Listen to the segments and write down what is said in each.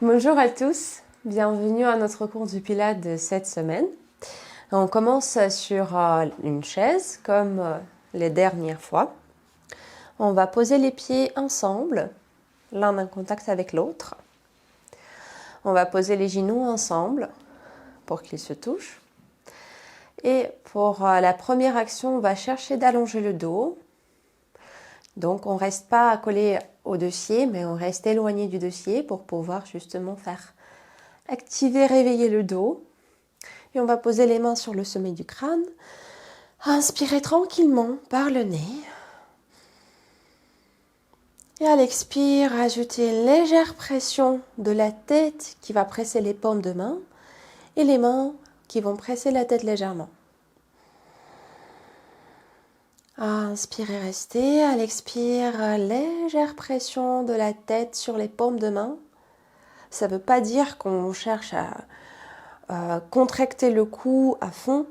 Bonjour à tous, bienvenue à notre cours du Pilates de cette semaine. On commence sur une chaise comme les dernières fois. On va poser les pieds ensemble, l'un en contact avec l'autre. On va poser les genoux ensemble pour qu'ils se touchent. Et pour la première action, on va chercher d'allonger le dos. Donc on ne reste pas collé au dossier, mais on reste éloigné du dossier pour pouvoir justement faire activer, réveiller le dos. Et on va poser les mains sur le sommet du crâne. Inspirez tranquillement par le nez. Et à l'expire, ajoutez une légère pression de la tête qui va presser les paumes de main et les mains qui vont presser la tête légèrement. Inspirez, restez. À l'expire, légère pression de la tête sur les paumes de main. Ça ne veut pas dire qu'on cherche à contracter le cou à fond.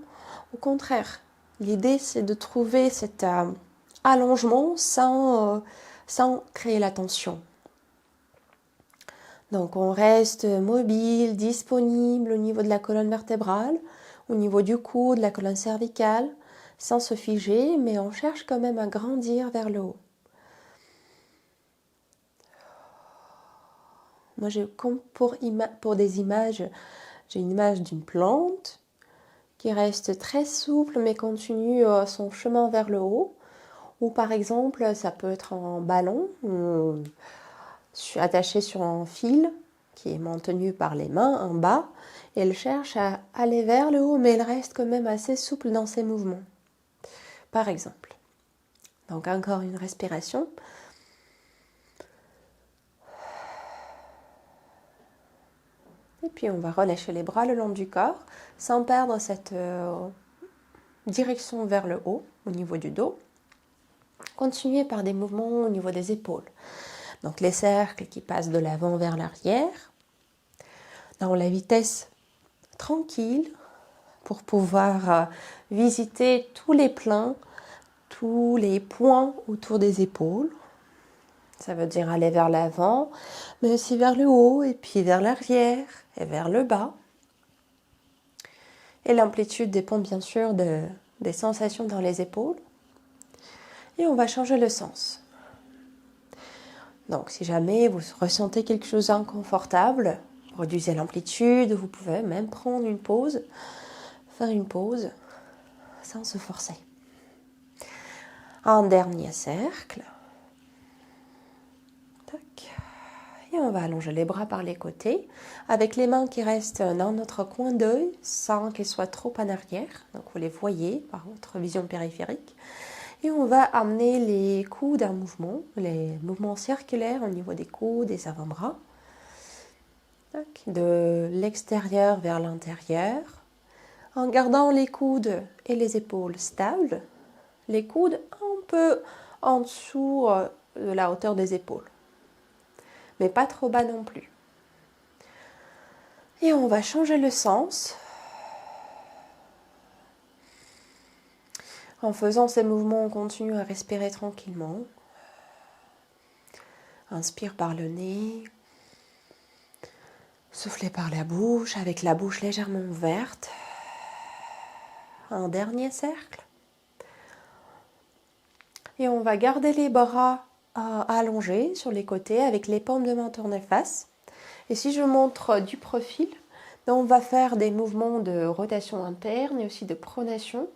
Au contraire, l'idée c'est de trouver cet allongement sans créer la tension. Donc on reste mobile, disponible au niveau de la colonne vertébrale, au niveau du cou, de la colonne cervicale, sans se figer, mais on cherche quand même à grandir vers le haut. Moi, comme pour des images, j'ai une image d'une plante qui reste très souple mais continue son chemin vers le haut. Ou par exemple, ça peut être en ballon, attaché sur un fil qui est maintenu par les mains en bas. Et elle cherche à aller vers le haut, mais elle reste quand même assez souple dans ses mouvements. Par exemple. Donc encore une respiration. Et puis on va relâcher les bras le long du corps sans perdre cette direction vers le haut au niveau du dos. Continuez par des mouvements au niveau des épaules. Donc les cercles qui passent de l'avant vers l'arrière. Dans la vitesse tranquille pour pouvoir visiter tous les plans, tous les points autour des épaules. Ça veut dire aller vers l'avant, mais aussi vers le haut, et puis vers l'arrière, et vers le bas. Et l'amplitude dépend bien sûr des sensations dans les épaules. Et on va changer le sens. Donc si jamais vous ressentez quelque chose d'inconfortable, réduisez l'amplitude, vous pouvez même prendre une pause, faire une pause sans se forcer. Un dernier cercle. Et on va allonger les bras par les côtés, avec les mains qui restent dans notre coin d'œil, sans qu'elles soient trop en arrière. Donc vous les voyez par votre vision périphérique. Et on va amener les coudes en mouvement, les mouvements circulaires au niveau des coudes, des avant-bras. De l'extérieur vers l'intérieur, en gardant les coudes et les épaules stables. Les coudes un peu en dessous de la hauteur des épaules. Mais pas trop bas non plus. Et on va changer le sens. En faisant ces mouvements, on continue à respirer tranquillement. Inspire par le nez. Soufflez par la bouche, avec la bouche légèrement ouverte. Un dernier cercle. Et on va garder les bras allongés sur les côtés avec les paumes de main tournées face. Et si je montre du profil, on va faire des mouvements de rotation interne et aussi de pronation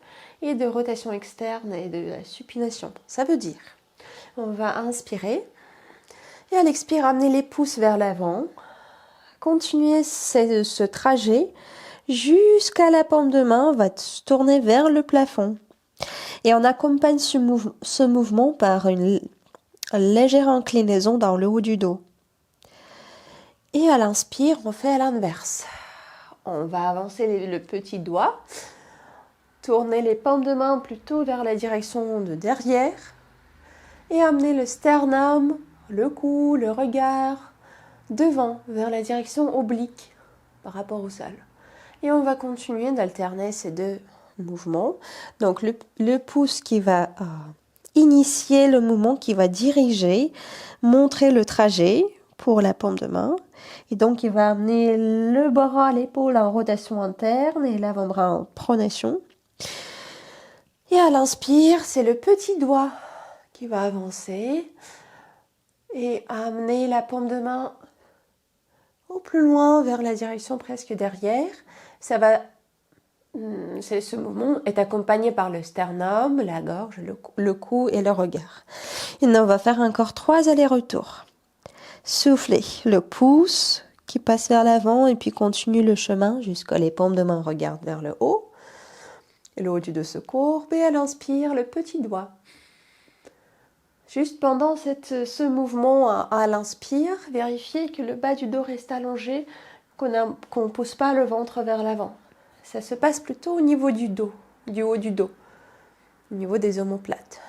et de rotation externe et de la supination. Ça veut dire, on va inspirer et à l'expire, amener les pouces vers l'avant. Continuez ce trajet jusqu'à la paume de main va se tourner vers le plafond. Et on accompagne ce mouvement par une légère inclinaison dans le haut du dos. Et à l'inspire, on fait à l'inverse. On va avancer le petit doigt, tourner les paumes de main plutôt vers la direction de derrière et amener le sternum, le cou, le regard devant vers la direction oblique par rapport au sol. Et on va continuer d'alterner ces deux mouvements. Donc le pouce qui va initier le mouvement, qui va diriger, montrer le trajet pour la paume de main. Et donc, il va amener le bras, l'épaule en rotation interne et l'avant-bras en pronation. Et à l'inspire, c'est le petit doigt qui va avancer et amener la paume de main au plus loin vers la direction presque derrière. Ce mouvement est accompagné par le sternum, la gorge, le cou et le regard. Et on va faire encore 3 allers-retours. Soufflez le pouce qui passe vers l'avant et puis continue le chemin jusqu'à les paumes de main regardent vers le haut. Et le haut du dos se courbe et à l'inspire, le petit doigt. Juste pendant ce mouvement à l'inspire, vérifiez que le bas du dos reste allongé, qu'on ne pousse pas le ventre vers l'avant. Ça se passe plutôt au niveau du dos, du haut du dos, au niveau des omoplates.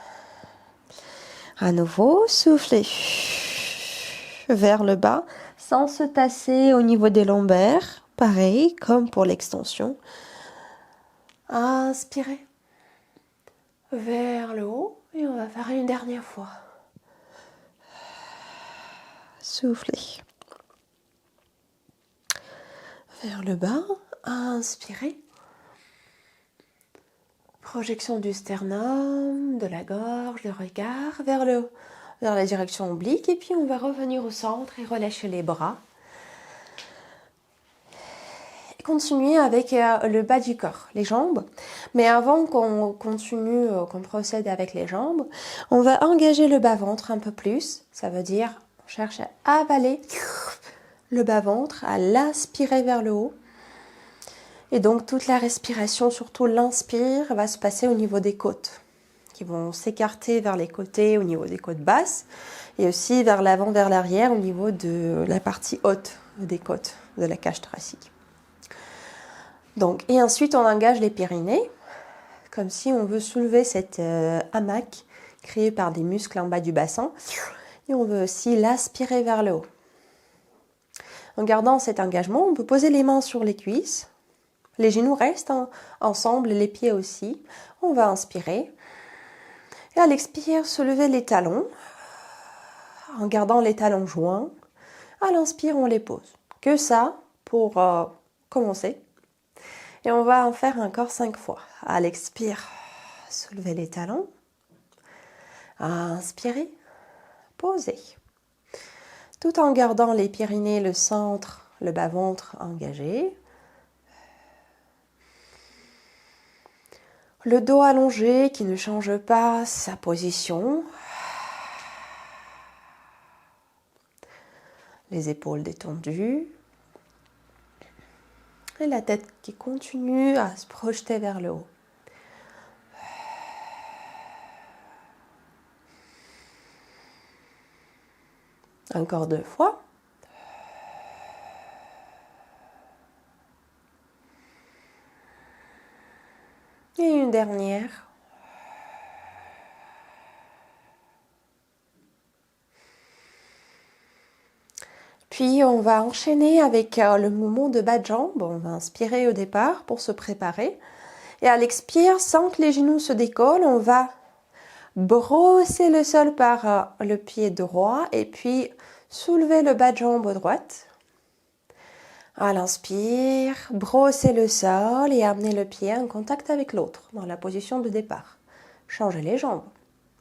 À nouveau, soufflez vers le bas sans se tasser au niveau des lombaires. Pareil, comme pour l'extension. Inspirez vers le haut et on va faire une dernière fois. Soufflez vers le bas. Inspirez. Projection du sternum, de la gorge, le regard vers la direction oblique. Et puis on va revenir au centre et relâcher les bras. Et continuer avec le bas du corps, les jambes. Mais avant qu'on continue, qu'on procède avec les jambes, on va engager le bas-ventre un peu plus. Ça veut dire, on cherche à avaler le bas-ventre, à l'aspirer vers le haut. Et donc toute la respiration, surtout l'inspire, va se passer au niveau des côtes, qui vont s'écarter vers les côtés au niveau des côtes basses, et aussi vers l'avant, vers l'arrière au niveau de la partie haute des côtes, de la cage thoracique. Donc, et ensuite on engage les périnées, comme si on veut soulever cette hamac créée par des muscles en bas du bassin, et on veut aussi l'aspirer vers le haut. En gardant cet engagement, on peut poser les mains sur les cuisses. Les genoux restent ensemble, les pieds aussi. On va inspirer. Et à l'expire, soulever les talons en gardant les talons joints. À l'inspire, on les pose. Que ça pour commencer. Et on va en faire encore 5 fois. À l'expire, soulevez les talons. Inspirez, posez. Tout en gardant les périnées, le centre, le bas-ventre engagé. Le dos allongé qui ne change pas sa position. Les épaules détendues. Et la tête qui continue à se projeter vers le haut. Encore 2 fois. Et une dernière. Puis on va enchaîner avec le mouvement de bas de jambe. On va inspirer au départ pour se préparer. Et à l'expire, sans que les genoux se décollent, on va brosser le sol par le pied droit et puis soulever le bas de jambe droite. À l'inspire, brosser le sol et amener le pied en contact avec l'autre dans la position de départ. Changez les jambes.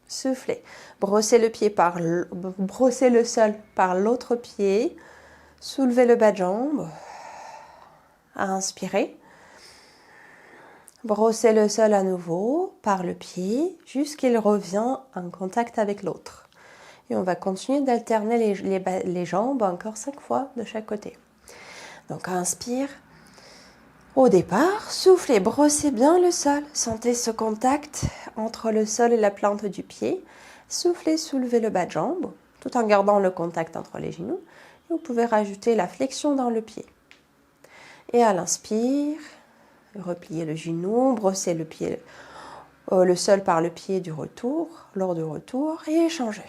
Soufflez. Brossez le sol par l'autre pied. Soulevez le bas de jambe. Inspirez. Brossez le sol à nouveau par le pied jusqu'il revient en contact avec l'autre. Et on va continuer d'alterner les jambes encore 5 fois de chaque côté. Donc inspire. Au départ, soufflez, brossez bien le sol. Sentez ce contact entre le sol et la plante du pied. Soufflez, soulevez le bas de jambe, tout en gardant le contact entre les genoux. Et vous pouvez rajouter la flexion dans le pied. Et à l'inspire, repliez le genou, brossez le sol par le pied du retour, lors du retour, et échangez.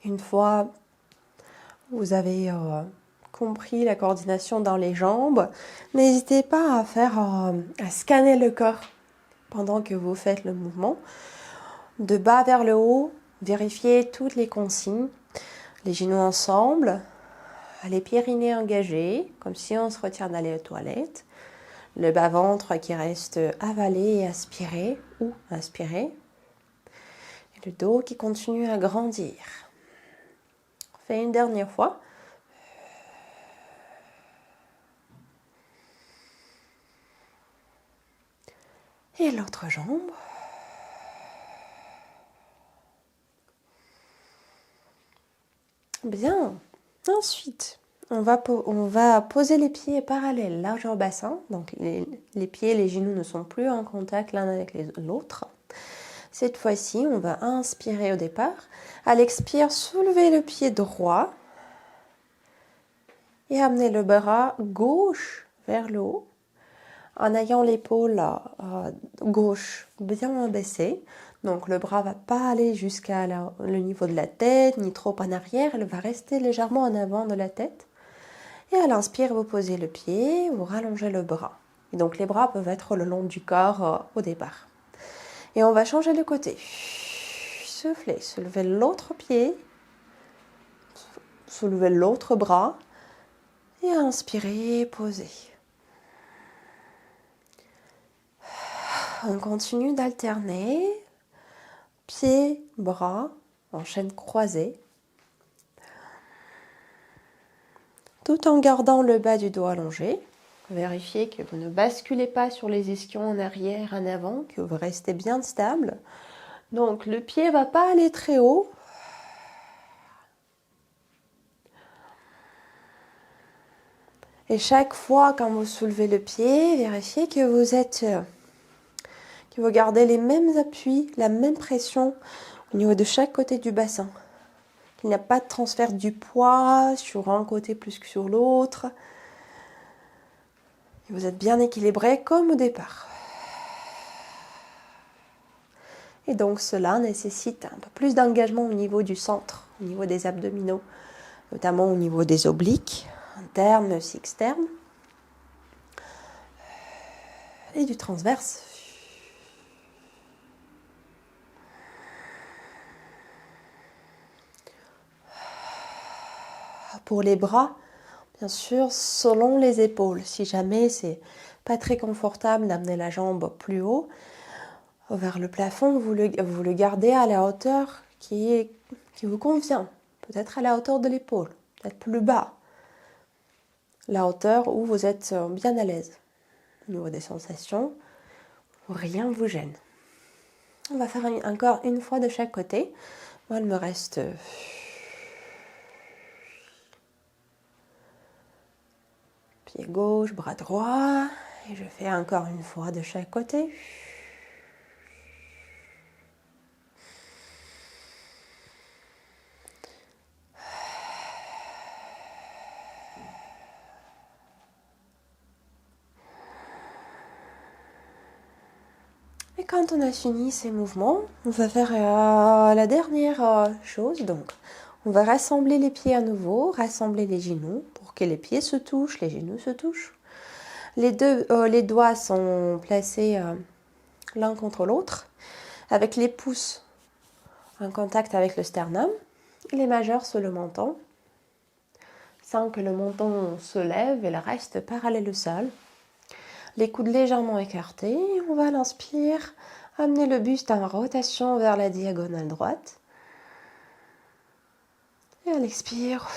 Une fois vous avez compris la coordination dans les jambes, n'hésitez pas à scanner le corps pendant que vous faites le mouvement. De bas vers le haut, vérifiez toutes les consignes. Les genoux ensemble, les pyrénées engagés, comme si on se retient d'aller aux toilettes. Le bas-ventre qui reste avalé et aspiré ou inspiré. Et le dos qui continue à grandir. On fait une dernière fois. Et l'autre jambe. Bien. Ensuite, on va poser les pieds parallèles, largeur au bassin. Donc les pieds et les genoux ne sont plus en contact l'un avec l'autre. Cette fois-ci, on va inspirer au départ. À l'expire, soulevez le pied droit et amener le bras gauche vers le haut en ayant l'épaule gauche bien baissée. Donc le bras ne va pas aller jusqu'à le niveau de la tête, ni trop en arrière, elle va rester légèrement en avant de la tête. Et à l'inspire, vous posez le pied, vous rallongez le bras. Et donc les bras peuvent être le long du corps au départ. Et on va changer de côté. Soufflez, soulevez l'autre pied, soulevez l'autre bras et inspirez, posez. On continue d'alterner, pieds, bras, en chaîne croisée, tout en gardant le bas du dos allongé. Vérifiez que vous ne basculez pas sur les ischions en arrière, en avant, que vous restez bien stable. Donc le pied ne va pas aller très haut. Et chaque fois quand vous soulevez le pied, vérifiez que vous gardez les mêmes appuis, la même pression au niveau de chaque côté du bassin. Qu'il n'y a pas de transfert du poids sur un côté plus que sur l'autre. Vous êtes bien équilibré comme au départ. Et donc cela nécessite un peu plus d'engagement au niveau du centre, au niveau des abdominaux, notamment au niveau des obliques, internes mais aussi externes, et du transverse. Pour les bras, bien sûr, selon les épaules. Si jamais c'est pas très confortable d'amener la jambe plus haut, vers le plafond, vous le gardez à la hauteur qui vous convient. Peut-être à la hauteur de l'épaule, peut-être plus bas. La hauteur où vous êtes bien à l'aise. Au niveau des sensations, rien ne vous gêne. On va faire encore une fois de chaque côté. Moi, il me reste pied gauche, bras droit. Et je fais encore une fois de chaque côté. Et quand on a fini ces mouvements, on va faire la dernière chose. Donc, on va rassembler les pieds à nouveau, rassembler les genoux pour que les pieds se touchent, les genoux se touchent. Les doigts sont placés l'un contre l'autre, avec les pouces en contact avec le sternum, les majeurs sur le menton, sans que le menton se lève et le reste parallèle au sol. Les coudes légèrement écartés, on va à l'inspire, amener le buste en rotation vers la diagonale droite. Et à l'expire,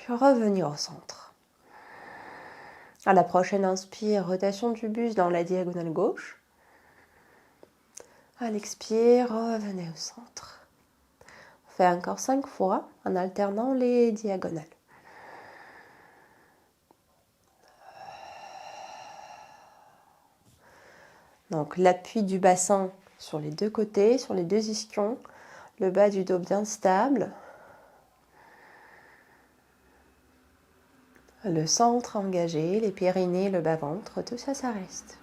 revenir au centre. À la prochaine inspire, rotation du buste dans la diagonale gauche. À l'expire, revenez au centre. On fait encore 5 fois en alternant les diagonales. Donc l'appui du bassin sur les deux côtés, sur les deux ischions, le bas du dos bien stable, le centre engagé, les pyrénées, le bas-ventre, tout ça, ça reste.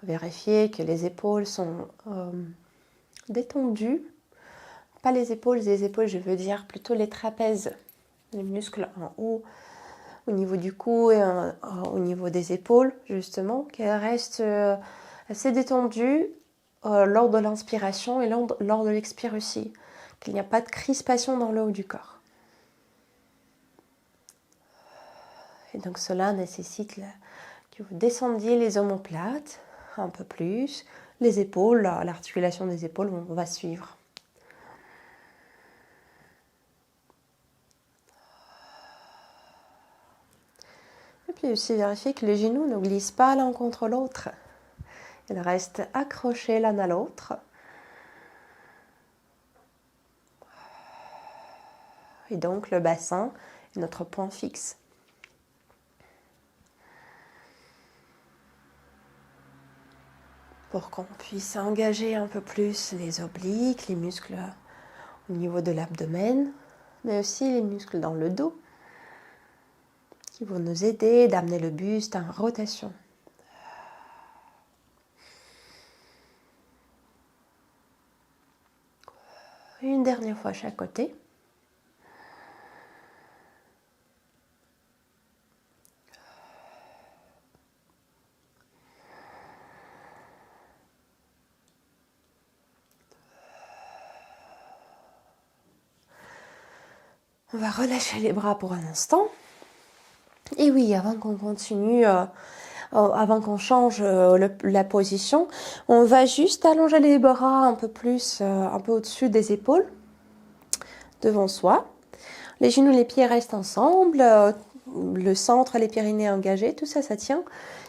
Vérifiez que les épaules sont détendues. Pas les épaules, je veux dire plutôt les trapèzes, les muscles en haut, au niveau du cou et au niveau des épaules, justement, qu'elles restent assez détendues lors de l'inspiration et lors de l'expire aussi, qu'il n'y a pas de crispation dans le haut du corps. Et donc cela nécessite que vous descendiez les omoplates un peu plus, les épaules, l'articulation des épaules va suivre. Et puis aussi vérifier que les genoux ne glissent pas l'un contre l'autre. Ils restent accrochés l'un à l'autre. Et donc le bassin est notre point fixe. Pour qu'on puisse engager un peu plus les obliques, les muscles au niveau de l'abdomen, mais aussi les muscles dans le dos, qui vont nous aider d'amener le buste en rotation. Une dernière fois à chaque côté. On va relâcher les bras pour un instant. Et oui, avant qu'on continue, avant qu'on change la position, on va juste allonger les bras un peu plus, un peu au-dessus des épaules, devant soi. Les genoux, les pieds restent ensemble, le centre, les périnnées engagés, tout ça, ça tient.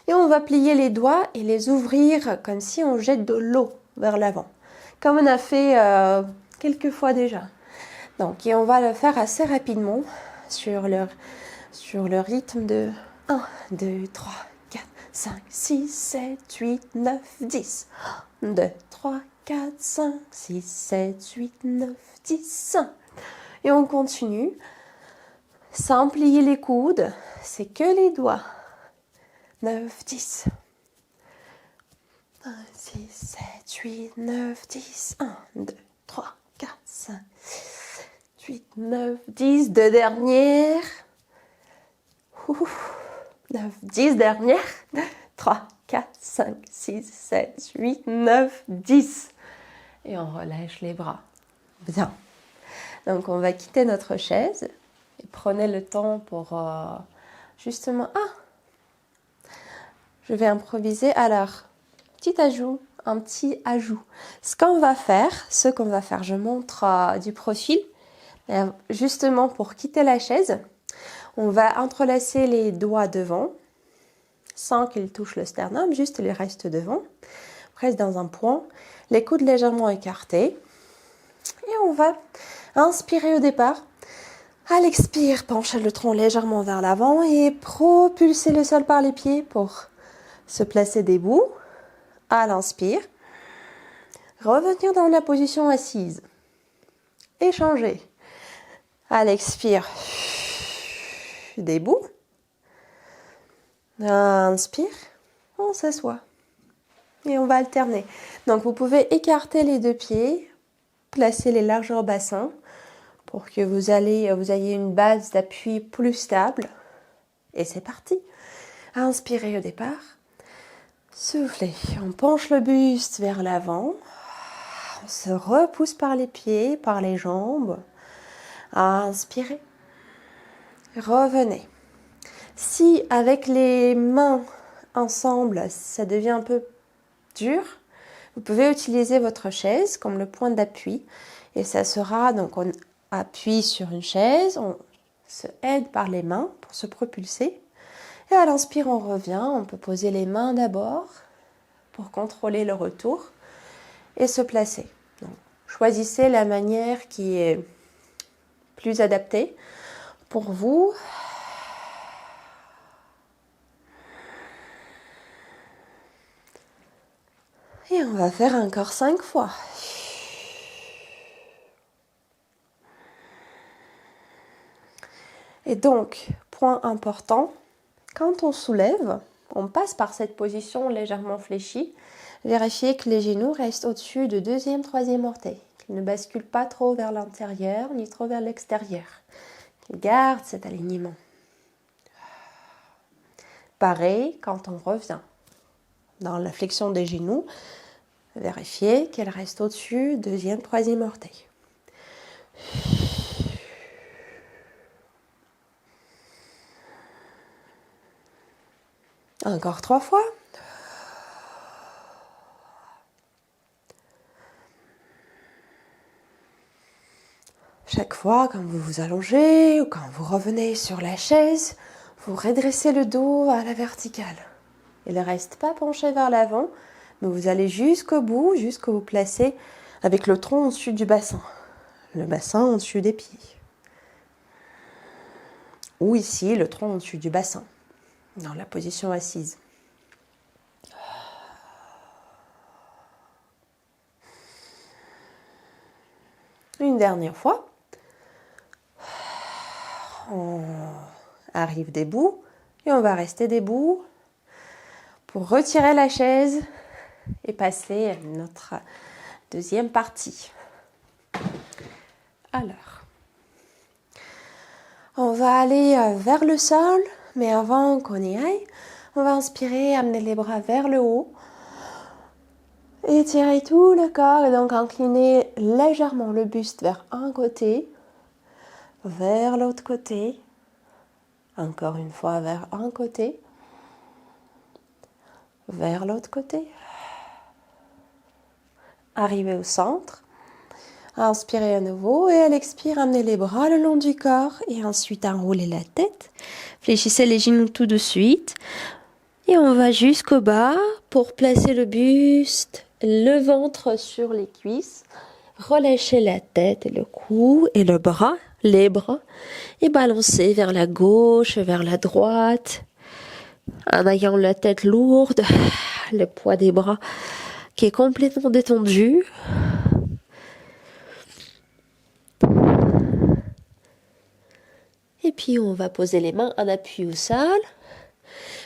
Et on va plier les doigts et les ouvrir comme si on jette de l'eau vers l'avant, comme on a fait quelques fois déjà. Donc, et on va le faire assez rapidement sur le rythme de 1, 2, 3, 4, 5, 6, 7, 8, 9, 10. 1, 2, 3, 4, 5, 6, 7, 8, 9, 10. Et on continue sans plier les coudes, c'est que les doigts. 9, 10. 1, 6, 7, 8, 9, 10. 1, 2, 3, 4, 5, 8, 9, 10. Deux dernières. 9, 10 dernières. 3, 4, 5, 6, 7, 8, 9, 10. Et on relâche les bras. Bien. Donc on va quitter notre chaise. Et prenez le temps pour justement... je vais improviser. Alors, un petit ajout. Ce qu'on va faire, je montre du profil. Justement pour quitter la chaise, on va entrelacer les doigts devant, sans qu'ils touchent le sternum, juste les restent devant, presque dans un point, les coudes légèrement écartés. Et on va inspirer au départ. À l'expire, penchez le tronc légèrement vers l'avant et propulsez le sol par les pieds pour se placer debout. À l'inspire, revenir dans la position assise. Échanger. À l'expire, debout. Inspire, on s'assoit. Et on va alterner. Donc vous pouvez écarter les deux pieds, placer les largeurs bassins pour que vous ayez une base d'appui plus stable. Et c'est parti. Inspirez au départ. Soufflez. On penche le buste vers l'avant. On se repousse par les pieds, par les jambes. Inspirez. Revenez. Si avec les mains ensemble, ça devient un peu dur, vous pouvez utiliser votre chaise comme le point d'appui. Et ça sera, donc on appuie sur une chaise, on se aide par les mains pour se propulser. Et à l'inspire, on revient. On peut poser les mains d'abord pour contrôler le retour et se placer. Donc, choisissez la manière qui est plus adaptée pour vous. Et on va faire encore 5 fois. Et donc, point important, quand on soulève, On passe par cette position légèrement fléchie. Vérifiez que les genoux restent au-dessus de deuxième, troisième orteil. Qu'ils ne basculent pas trop vers l'intérieur ni trop vers l'extérieur. Qu'ils gardent cet alignement. Pareil quand on revient. Dans la flexion des genoux, vérifiez qu'elle reste au-dessus deuxième, troisième orteil. Encore 3 fois. Chaque fois, quand vous vous allongez ou quand vous revenez sur la chaise, vous redressez le dos à la verticale. Il ne reste pas penché vers l'avant, mais vous allez jusqu'au bout, jusqu'où vous placez avec le tronc au-dessus du bassin. Le bassin au-dessus des pieds. Ou ici, le tronc au-dessus du bassin, dans la position assise. Une dernière fois. On arrive debout et on va rester debout pour retirer la chaise et passer à notre deuxième partie. Alors, on va aller vers le sol, mais avant qu'on y aille, on va inspirer, amener les bras vers le haut, étirer tout le corps et donc incliner légèrement le buste vers un côté, vers l'autre côté, encore une fois vers un côté, vers l'autre côté. Arrivez au centre, inspirez à nouveau et à l'expire, amenez les bras le long du corps et ensuite enroulez la tête. Fléchissez les genoux tout de suite et on va jusqu'au bas pour placer le buste, le ventre sur les cuisses. Relâchez la tête et le cou et le bras, les bras, et balancez vers la gauche, vers la droite, en ayant la tête lourde, le poids des bras qui est complètement détendu. Et puis on va poser les mains en appui au sol,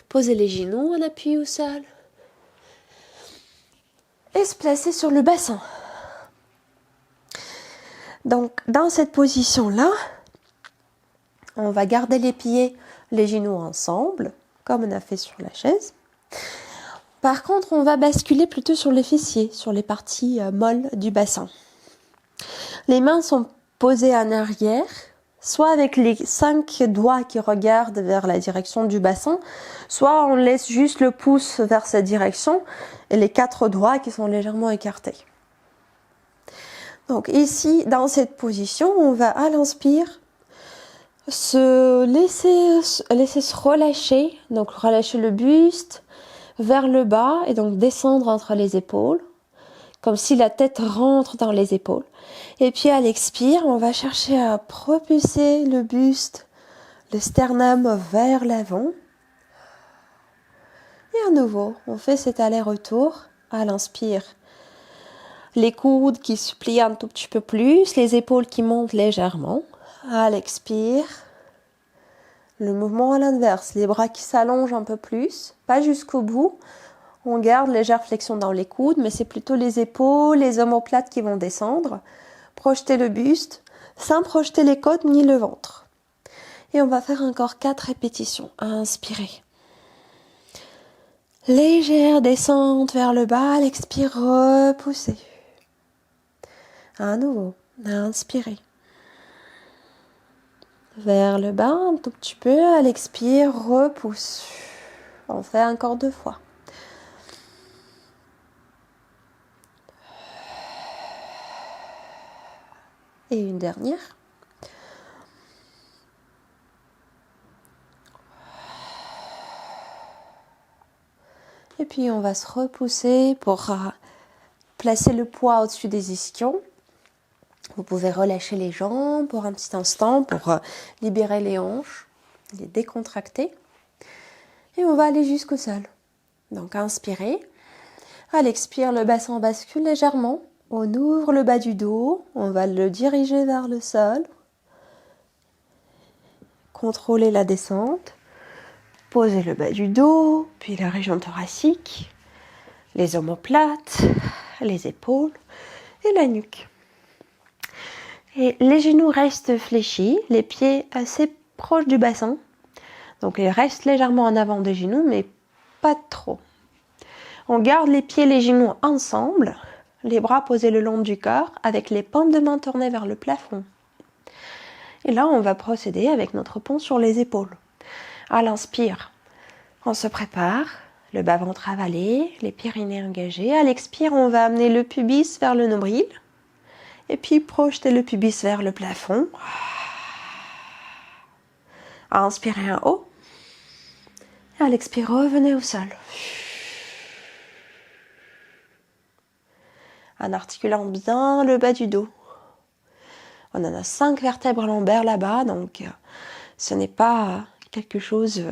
poser les genoux en appui au sol, et se placer sur le bassin. Donc, dans cette position-là, on va garder les pieds, les genoux ensemble, comme on a fait sur la chaise. Par contre, on va basculer plutôt sur les fessiers, sur les parties molles du bassin. Les mains sont posées en arrière, soit avec les 5 doigts qui regardent vers la direction du bassin, soit on laisse juste le pouce vers cette direction et les 4 doigts qui sont légèrement écartés. Donc ici, dans cette position, on va à l'inspire se laisser se relâcher, donc relâcher le buste vers le bas et donc descendre entre les épaules, comme si la tête rentre dans les épaules. Et puis à l'expire, on va chercher à propulser le buste, le sternum vers l'avant. Et à nouveau, on fait cet aller-retour à l'inspire. Les coudes qui se plient un tout petit peu plus, les épaules qui montent légèrement. À l'expire, le mouvement à l'inverse, les bras qui s'allongent un peu plus, pas jusqu'au bout. On garde légère flexion dans les coudes, mais c'est plutôt les épaules, les omoplates qui vont descendre. Projetez le buste, sans projeter les côtes ni le ventre. Et on va faire encore 4 répétitions. Inspirez. Légère descente vers le bas, à l'expire, repoussez. À nouveau, inspirez. Vers le bas, un tout petit peu, à l'expire, repousse. On fait encore 2 fois. Et une dernière. Et puis on va se repousser pour placer le poids au-dessus des ischions. Vous pouvez relâcher les jambes pour un petit instant pour libérer les hanches, les décontracter. Et on va aller jusqu'au sol. Donc inspirez. À l'expire, le bassin bascule légèrement. On ouvre le bas du dos. On va le diriger vers le sol. Contrôlez la descente. Posez le bas du dos, puis la région thoracique, les omoplates, les épaules et la nuque. Et les genoux restent fléchis, les pieds assez proches du bassin. Donc ils restent légèrement en avant des genoux, mais pas trop. On garde les pieds et les genoux ensemble, les bras posés le long du corps avec les paumes de main tournées vers le plafond. Et là, on va procéder avec notre pont sur les épaules. À l'inspire, on se prépare, le bas-ventre avalé, les pyrénées engagées. À l'expire, on va amener le pubis vers le nombril et puis projeter le pubis vers le plafond. À inspirer un haut. Et à l'expire, revenez au sol. En articulant bien le bas du dos. On en a 5 vertèbres lombaires là-bas, donc ce n'est pas quelque chose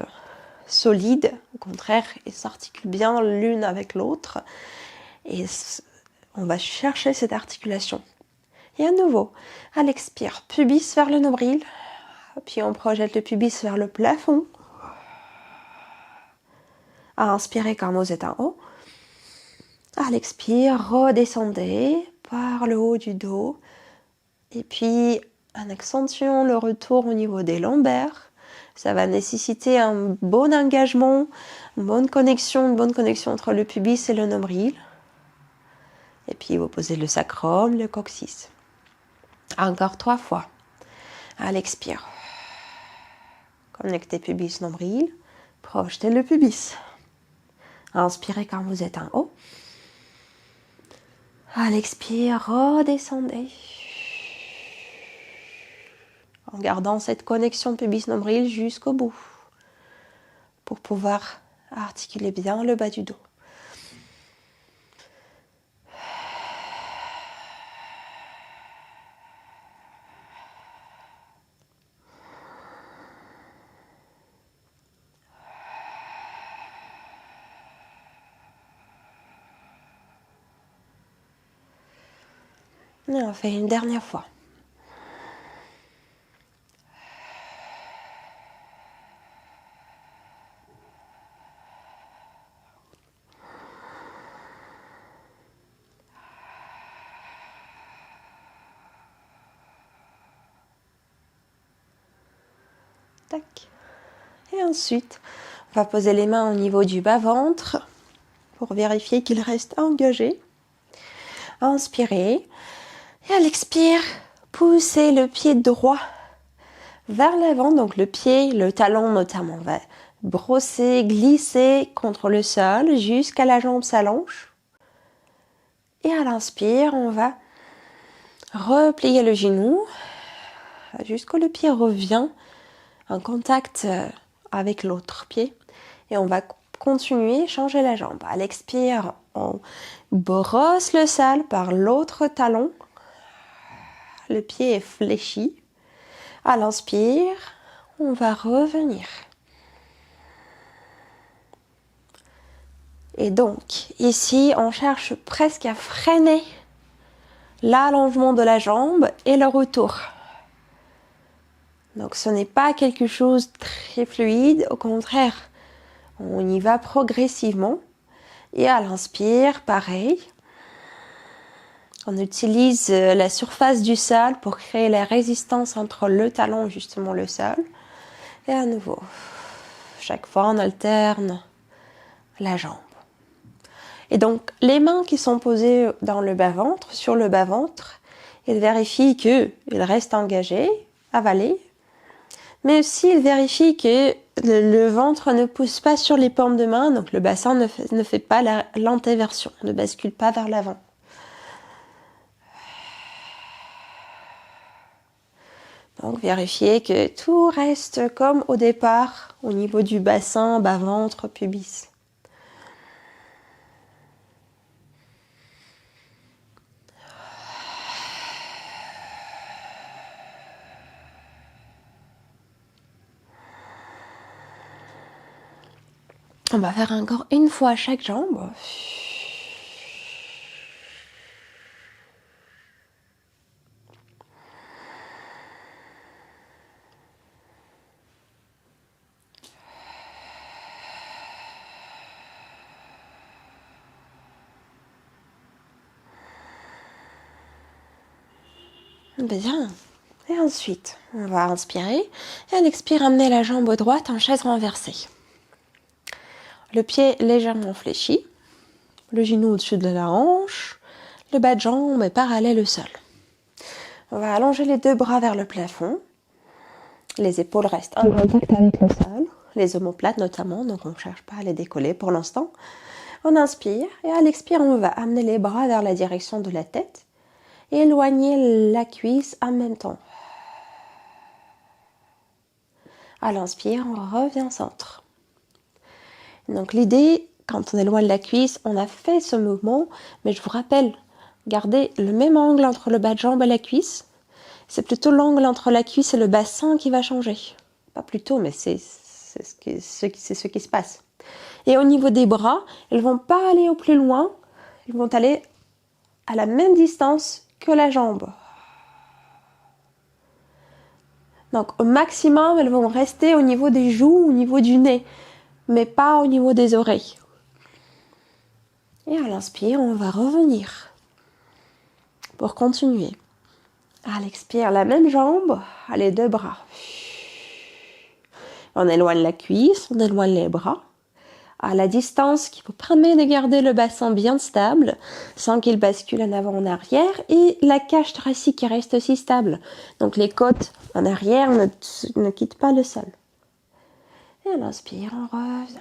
solide. Au contraire, ils s'articulent bien l'une avec l'autre. Et on va chercher cette articulation. Et à nouveau, à l'expire, pubis vers le nombril. Puis on projette le pubis vers le plafond. À inspirer quand vous êtes en haut. À l'expire, redescendez par le haut du dos. Et puis, en accentuant le retour au niveau des lombaires, ça va nécessiter un bon engagement, une bonne connexion entre le pubis et le nombril. Et puis, vous posez le sacrum, le coccyx. Encore 3 fois. À l'expire. Connectez pubis, nombril. Projetez le pubis. Inspirez quand vous êtes en haut. À l'expire, redescendez. En gardant cette connexion pubis-nombril jusqu'au bout. Pour pouvoir articuler bien le bas du dos. Et on fait une dernière fois. Tac. Et ensuite, on va poser les mains au niveau du bas-ventre pour vérifier qu'il reste engagé. Inspirez. Et à l'expire, poussez le pied droit vers l'avant. Donc le pied, le talon notamment, va brosser, glisser contre le sol jusqu'à la jambe s'allonge. Et à l'inspire, on va replier le genou jusqu'où le pied revient en contact avec l'autre pied. Et on va continuer, changer la jambe. À l'expire, on brosse le sol par l'autre talon. Le pied est fléchi. À l'inspire, on va revenir. Et donc, ici, on cherche presque à freiner l'allongement de la jambe et le retour. Donc, ce n'est pas quelque chose de très fluide. Au contraire, on y va progressivement. Et à l'inspire, pareil. On utilise la surface du sol pour créer la résistance entre le talon et justement le sol. Et à nouveau, chaque fois on alterne la jambe. Et donc les mains qui sont posées dans le bas-ventre, sur le bas-ventre, ils vérifient qu'ils restent engagés, avalés, mais aussi ils vérifient que le ventre ne pousse pas sur les paumes de main, donc le bassin ne fait pas l'antéversion, ne bascule pas vers l'avant. Donc vérifiez que tout reste comme au départ au niveau du bassin, bas-ventre, pubis. On va faire encore une fois chaque jambe. Bien. Et ensuite, on va inspirer et à l'expire, amener la jambe droite en chaise renversée. Le pied légèrement fléchi, le genou au-dessus de la hanche, le bas de jambe est parallèle au sol. On va allonger les deux bras vers le plafond. Les épaules restent en contact avec le sol, les omoplates notamment, donc on ne cherche pas à les décoller pour l'instant. On inspire et à l'expire, on va amener les bras vers la direction de la tête et éloigner la cuisse en même temps. À l'inspire, on revient au centre. Donc l'idée, quand on éloigne la cuisse, on a fait ce mouvement, mais je vous rappelle, gardez le même angle entre le bas de jambe et la cuisse. C'est plutôt l'angle entre la cuisse et le bassin qui va changer. Pas plutôt, mais c'est ce qui se passe. Et au niveau des bras, ils ne vont pas aller au plus loin, ils vont aller à la même distance que la jambe. Donc au maximum, elles vont rester au niveau des joues, au niveau du nez, mais pas au niveau des oreilles. Et à l'inspire, on va revenir pour continuer. À l'expire, la même jambe, les deux bras. On éloigne la cuisse, on éloigne les bras à la distance qui vous permet de garder le bassin bien stable sans qu'il bascule en avant en arrière et la cage thoracique qui reste aussi stable. Donc les côtes en arrière ne quittent pas le sol. Et à l'inspire, on revient.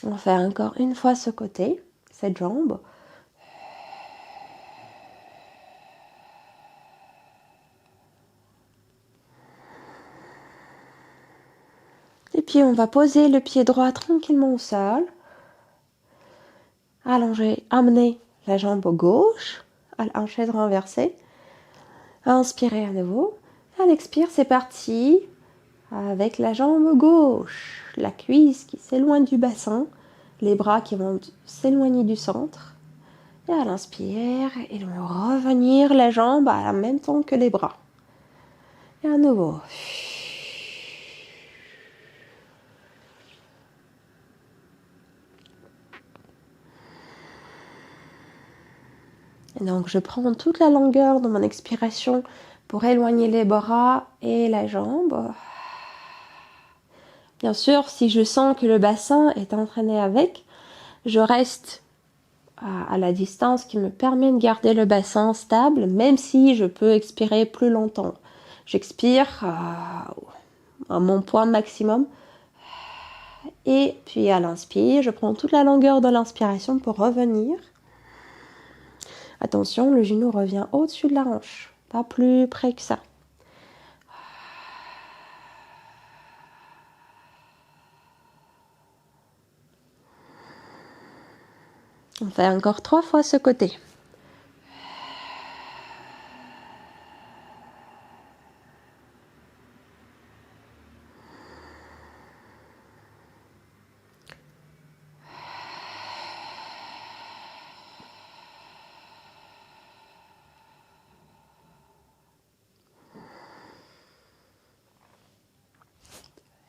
On va faire encore une fois ce côté, cette jambe. Et puis on va poser le pied droit tranquillement au sol. Allonger, amener la jambe gauche en chaise renversée. Inspirez à nouveau. À l'expire, c'est parti. Avec la jambe gauche, la cuisse qui s'éloigne du bassin, les bras qui vont s'éloigner du centre. Et à l'inspire, ils vont revenir la jambe en même temps que les bras. Et à nouveau. Et donc je prends toute la longueur de mon expiration pour éloigner les bras et la jambe. Bien sûr, si je sens que le bassin est entraîné avec, je reste à la distance qui me permet de garder le bassin stable, même si je peux expirer plus longtemps. J'expire à mon point maximum. Et puis à l'inspire, je prends toute la longueur de l'inspiration pour revenir. Attention, le genou revient au-dessus de la hanche, pas plus près que ça. On fait encore 3 fois ce côté.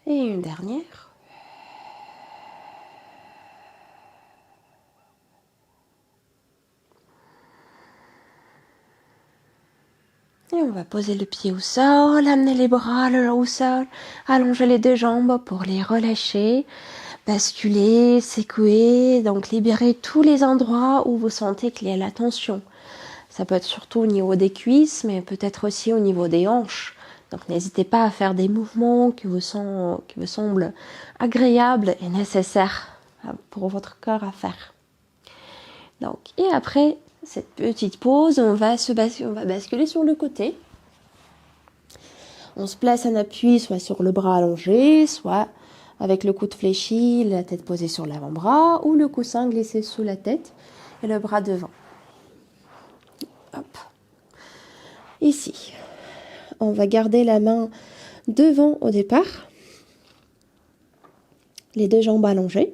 Et une dernière. Et on va poser le pied au sol, amener les bras le long au sol, allonger les deux jambes pour les relâcher, basculer, secouer, donc libérer tous les endroits où vous sentez qu'il y a la tension. Ça peut être surtout au niveau des cuisses, mais peut-être aussi au niveau des hanches. Donc n'hésitez pas à faire des mouvements qui vous semblent agréables et nécessaires pour votre corps à faire. Donc, et après cette petite pause, on va basculer sur le côté. On se place en appui, soit sur le bras allongé, soit avec le coude fléchi, la tête posée sur l'avant-bras, ou le coussin glissé sous la tête et le bras devant. Hop. Ici, on va garder la main devant au départ, les deux jambes allongées,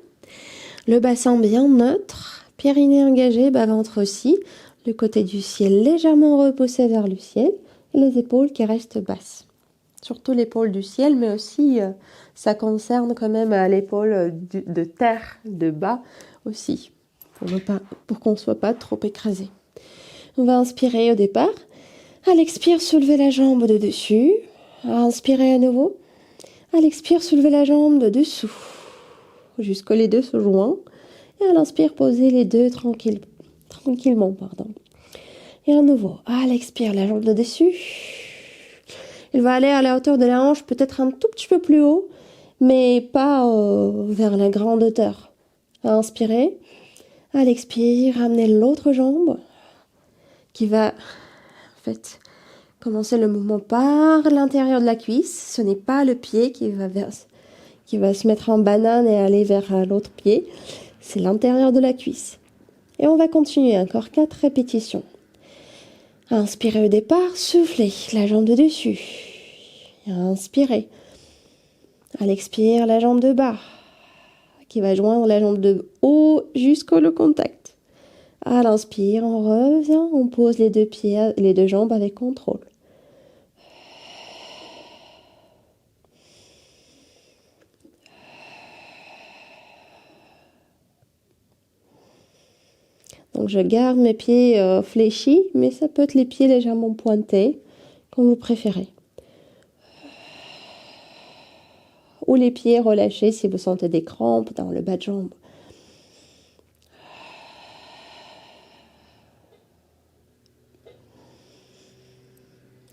le bassin bien neutre, périnée engagé, bas-ventre aussi, le côté du ciel légèrement repoussé vers le ciel et les épaules qui restent basses. surtout l'épaule du ciel, mais aussi ça concerne quand même l'épaule de terre, de bas aussi, pour qu'on ne soit pas trop écrasé. On va inspirer au départ. À l'expire, soulevez la jambe de dessus. À inspirer à nouveau. À l'expire, soulevez la jambe de dessous, jusque les deux se joignent. Et à l'inspire, posez les deux tranquillement. Pardon. Et à nouveau, à l'expire, la jambe de dessus. Il va aller à la hauteur de la hanche, peut-être un tout petit peu plus haut, mais pas vers la grande hauteur. À inspirer. À l'expire, amenez l'autre jambe qui va en fait commencer le mouvement par l'intérieur de la cuisse. Ce n'est pas le pied qui va se mettre en banane et aller vers l'autre pied. C'est l'intérieur de la cuisse. Et on va continuer encore 4 répétitions. Inspirez au départ, soufflez la jambe de dessus. Inspirez. À l'expire, la jambe de bas qui va joindre la jambe de haut jusqu'au contact. À l'inspire, on revient, on pose les deux jambes avec contrôle. Donc je garde mes pieds fléchis, mais ça peut être les pieds légèrement pointés, comme vous préférez. Ou les pieds relâchés si vous sentez des crampes dans le bas de jambe.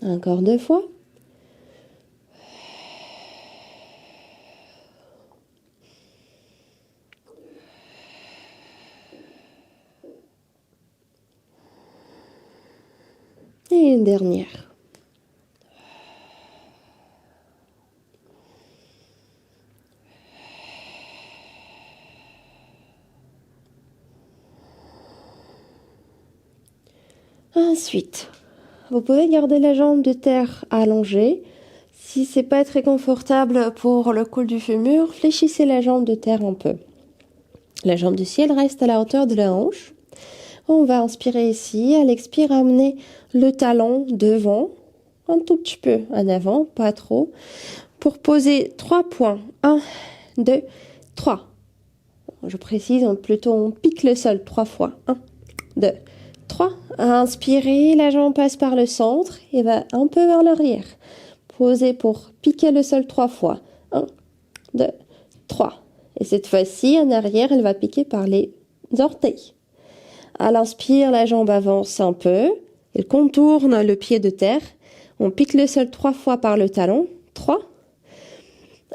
Encore 2 fois. Et une dernière. Ensuite, vous pouvez garder la jambe de terre allongée. Si c'est pas très confortable pour le col du fémur, fléchissez la jambe de terre un peu. La jambe du ciel reste à la hauteur de la hanche. On va inspirer ici. À l'expire, amener le talon devant, un tout petit peu en avant, pas trop, pour poser 3 points. 1, 2, 3. Je précise, on pique le sol 3 fois. 1, 2, 3. Inspirez, la jambe passe par le centre et va un peu vers l'arrière. Posez pour piquer le sol 3 fois. 1, 2, 3. Et cette fois-ci, en arrière, elle va piquer par les orteils. À l'inspire, la jambe avance un peu. Elle contourne le pied de terre. On pique le sol 3 fois par le talon. 3.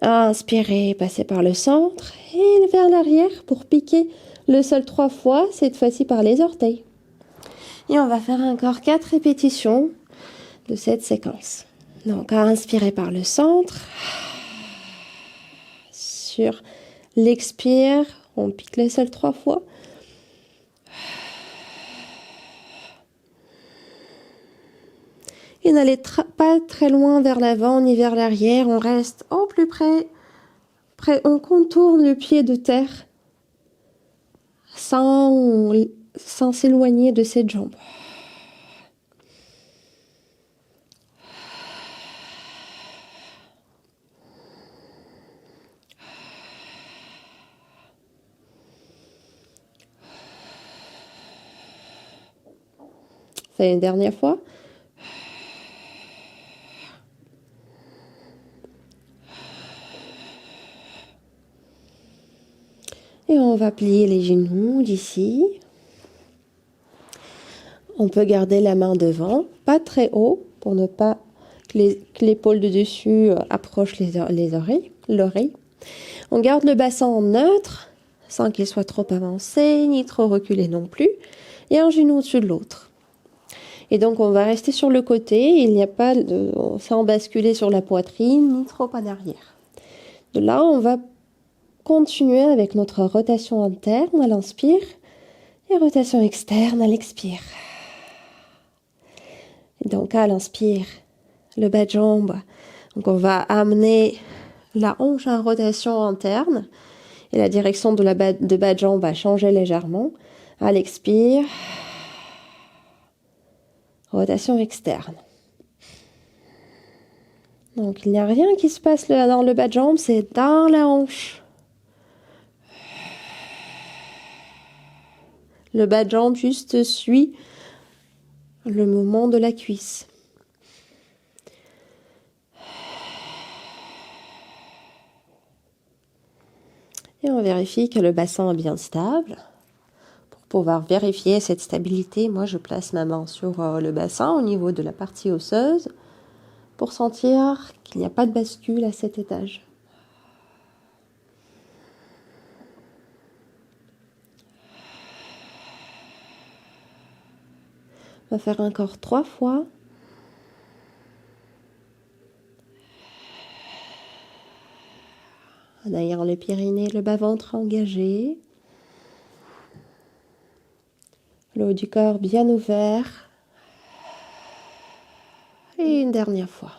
Inspirez, passez par le centre et vers l'arrière pour piquer le sol 3 fois, cette fois-ci par les orteils. Et on va faire encore 4 répétitions de cette séquence. Donc, à inspirer par le centre. Sur l'expire, on pique le sol 3 fois. Et n'allez pas très loin vers l'avant ni vers l'arrière. On reste au plus près. On contourne le pied de terre sans s'éloigner de cette jambe. C'est une dernière fois. Et on va plier les genoux d'ici. On peut garder la main devant, pas très haut, pour ne pas que l'épaule de dessus approche l'oreille. On garde le bassin neutre, sans qu'il soit trop avancé, ni trop reculé non plus, et un genou au-dessus de l'autre. Et donc on va rester sur le côté, il n'y a pas sans basculer sur la poitrine, ni trop en arrière. De là, on va continuer avec notre rotation interne à l'inspire et rotation externe à l'expire. Donc à l'inspire, le bas de jambe. Donc on va amener la hanche en rotation interne et la direction de bas de jambe va changer légèrement. À l'expire, rotation externe. Donc, il n'y a rien qui se passe là dans le bas de jambe, c'est dans la hanche. Le bas de jambe juste suit le mouvement de la cuisse. Et on vérifie que le bassin est bien stable. Pour pouvoir vérifier cette stabilité, moi je place ma main sur le bassin au niveau de la partie osseuse pour sentir qu'il n'y a pas de bascule à cet étage. On va faire encore 3 fois. En ayant le périnée, le bas-ventre engagé. Le haut du corps bien ouvert. Et une dernière fois.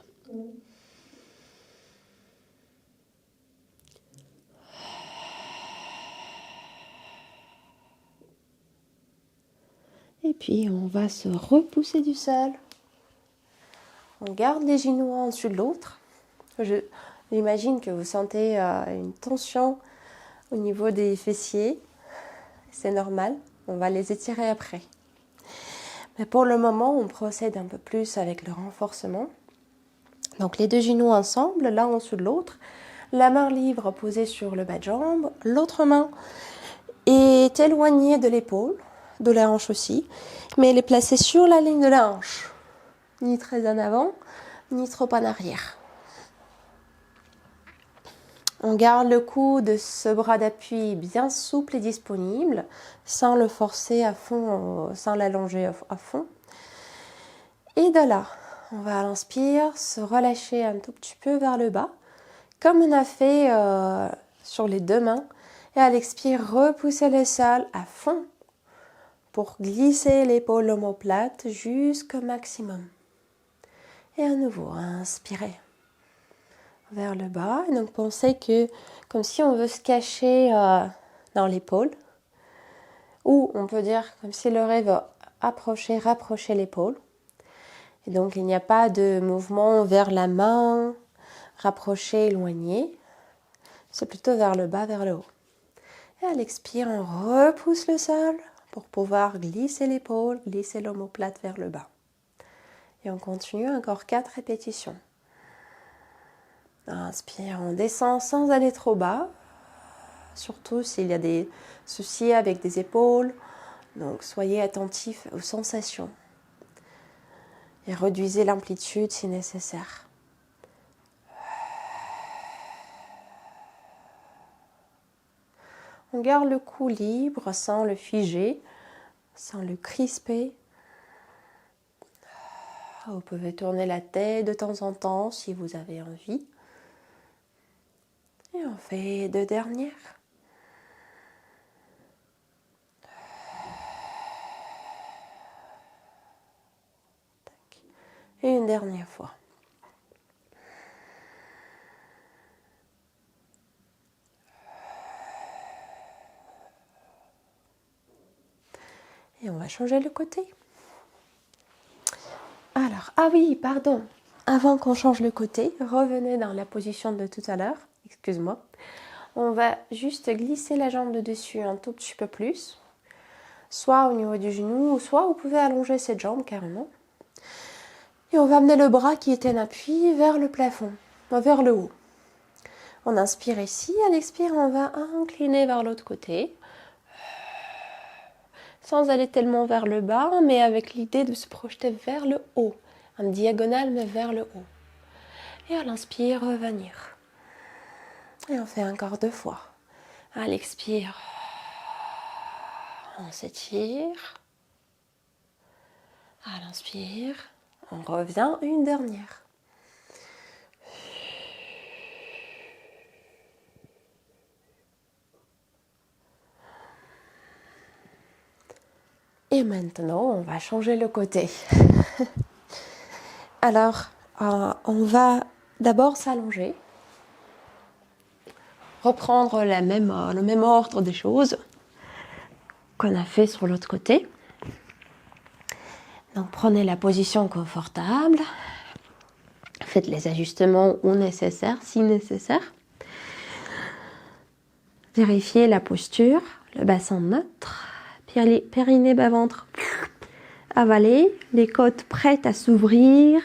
Et puis on va se repousser du sol. On garde les genoux en dessus de l'autre. J'imagine que vous sentez une tension au niveau des fessiers. C'est normal, on va les étirer après. Mais pour le moment, on procède un peu plus avec le renforcement. Donc les deux genoux ensemble, l'un en dessous de l'autre. La main libre posée sur le bas de jambe. L'autre main est éloignée de l'épaule, de la hanche aussi. Mais elle est placée sur la ligne de la hanche. Ni très en avant, ni trop en arrière. On garde le cou de ce bras d'appui bien souple et disponible, sans le forcer à fond, sans l'allonger à fond. Et de là, on va à l'inspire se relâcher un tout petit peu vers le bas, comme on a fait sur les deux mains. Et à l'expire, repousser le sol à fond pour glisser l'épaule omoplate jusqu'au maximum. Et à nouveau, inspirez vers le bas. Et donc pensez que comme si on veut se cacher dans l'épaule, ou on peut dire comme si le rêve veut approcher, rapprocher l'épaule. Et donc il n'y a pas de mouvement vers la main, rapprocher, éloigner. C'est plutôt vers le bas, vers le haut. Et à l'expire, on repousse le sol pour pouvoir glisser l'épaule, glisser l'omoplate vers le bas. Et on continue encore 4 répétitions. Inspire, on descend sans aller trop bas, surtout s'il y a des soucis avec des épaules. Donc soyez attentifs aux sensations et réduisez l'amplitude si nécessaire. On garde le cou libre sans le figer, sans le crisper. Vous pouvez tourner la tête de temps en temps si vous avez envie. Et on fait 2 dernières. Et une dernière fois. Et on va changer le côté. Alors, ah oui, pardon. Avant qu'on change le côté, revenez dans la position de tout à l'heure. Excuse-moi. On va juste glisser la jambe de dessus un tout petit peu plus. Soit au niveau du genou, soit vous pouvez allonger cette jambe carrément. Et on va amener le bras qui est en appui vers le plafond, vers le haut. On inspire ici, à l'expire, on va incliner vers l'autre côté. Sans aller tellement vers le bas, mais avec l'idée de se projeter vers le haut. En diagonale, mais vers le haut. Et à l'inspire, revenir. Et on fait encore 2 fois. À l'expire, on s'étire. À l'inspire, on revient une dernière. Et maintenant, on va changer le côté. Alors, on va d'abord s'allonger. Reprendre le même ordre des choses qu'on a fait sur l'autre côté. Donc, prenez la position confortable. Faites les ajustements ou nécessaires, si nécessaire. Vérifiez la posture, le bassin neutre, périnée, bas-ventre avalé, les côtes prêtes à s'ouvrir,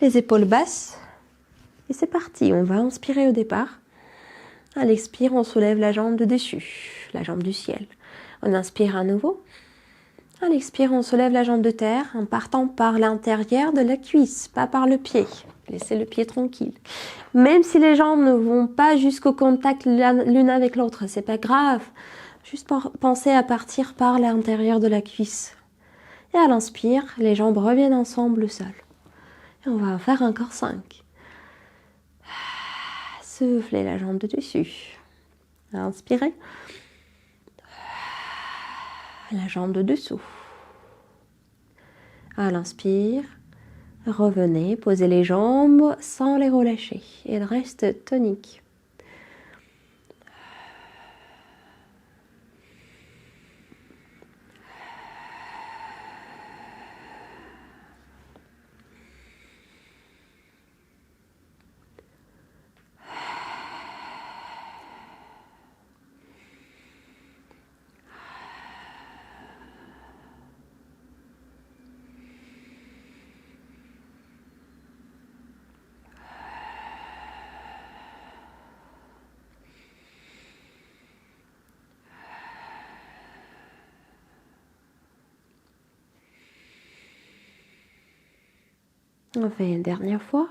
les épaules basses. Et c'est parti, on va inspirer au départ. À l'expire, on soulève la jambe de dessus, la jambe du ciel. On inspire à nouveau. À l'expire, on soulève la jambe de terre en partant par l'intérieur de la cuisse, pas par le pied. Laissez le pied tranquille. Même si les jambes ne vont pas jusqu'au contact l'une avec l'autre, c'est pas grave. Juste pensez à partir par l'intérieur de la cuisse. Et à l'inspire, les jambes reviennent ensemble au sol. Et on va en faire encore 5. Soufflez la jambe de dessus. Inspirez. La jambe de dessous. À l'inspire, revenez, posez les jambes sans les relâcher. Elles restent toniques. On fait une dernière fois.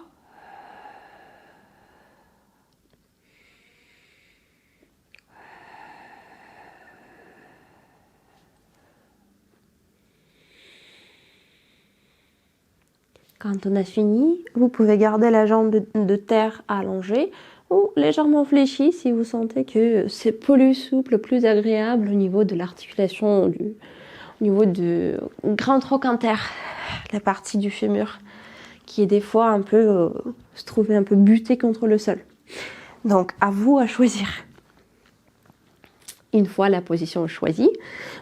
Quand on a fini, vous pouvez garder la jambe de terre allongée ou légèrement fléchie si vous sentez que c'est plus souple, plus agréable au niveau de l'articulation, au niveau du grand trochanter, la partie du fémur qui est des fois un peu, se trouver un peu buté contre le sol. Donc à vous à choisir. Une fois la position choisie,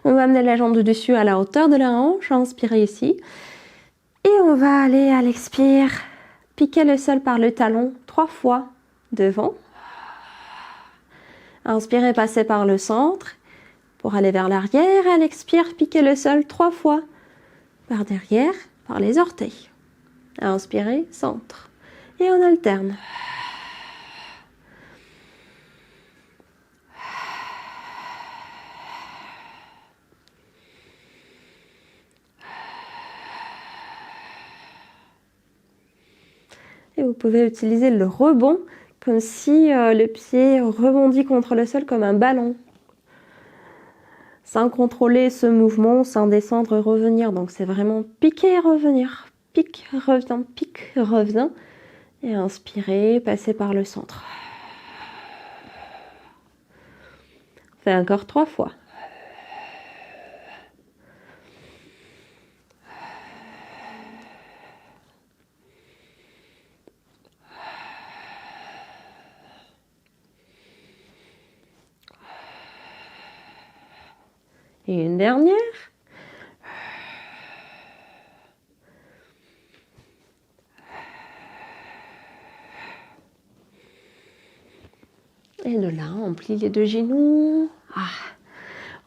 on va amener la jambe de dessus à la hauteur de la hanche, inspirez ici. Et on va aller à l'expire, piquer le sol par le talon 3 fois devant. Inspirez, passez par le centre pour aller vers l'arrière. À l'expire, piquez le sol 3 fois par derrière, par les orteils. Inspirez, centre. Et on alterne. Et vous pouvez utiliser le rebond comme si le pied rebondit contre le sol comme un ballon. Sans contrôler ce mouvement, sans descendre et revenir. Donc c'est vraiment piquer et revenir. Pique, revient. Et inspirez, passez par le centre. Fait encore 3 fois. Et une dernière. Et de là, on plie les 2 genoux.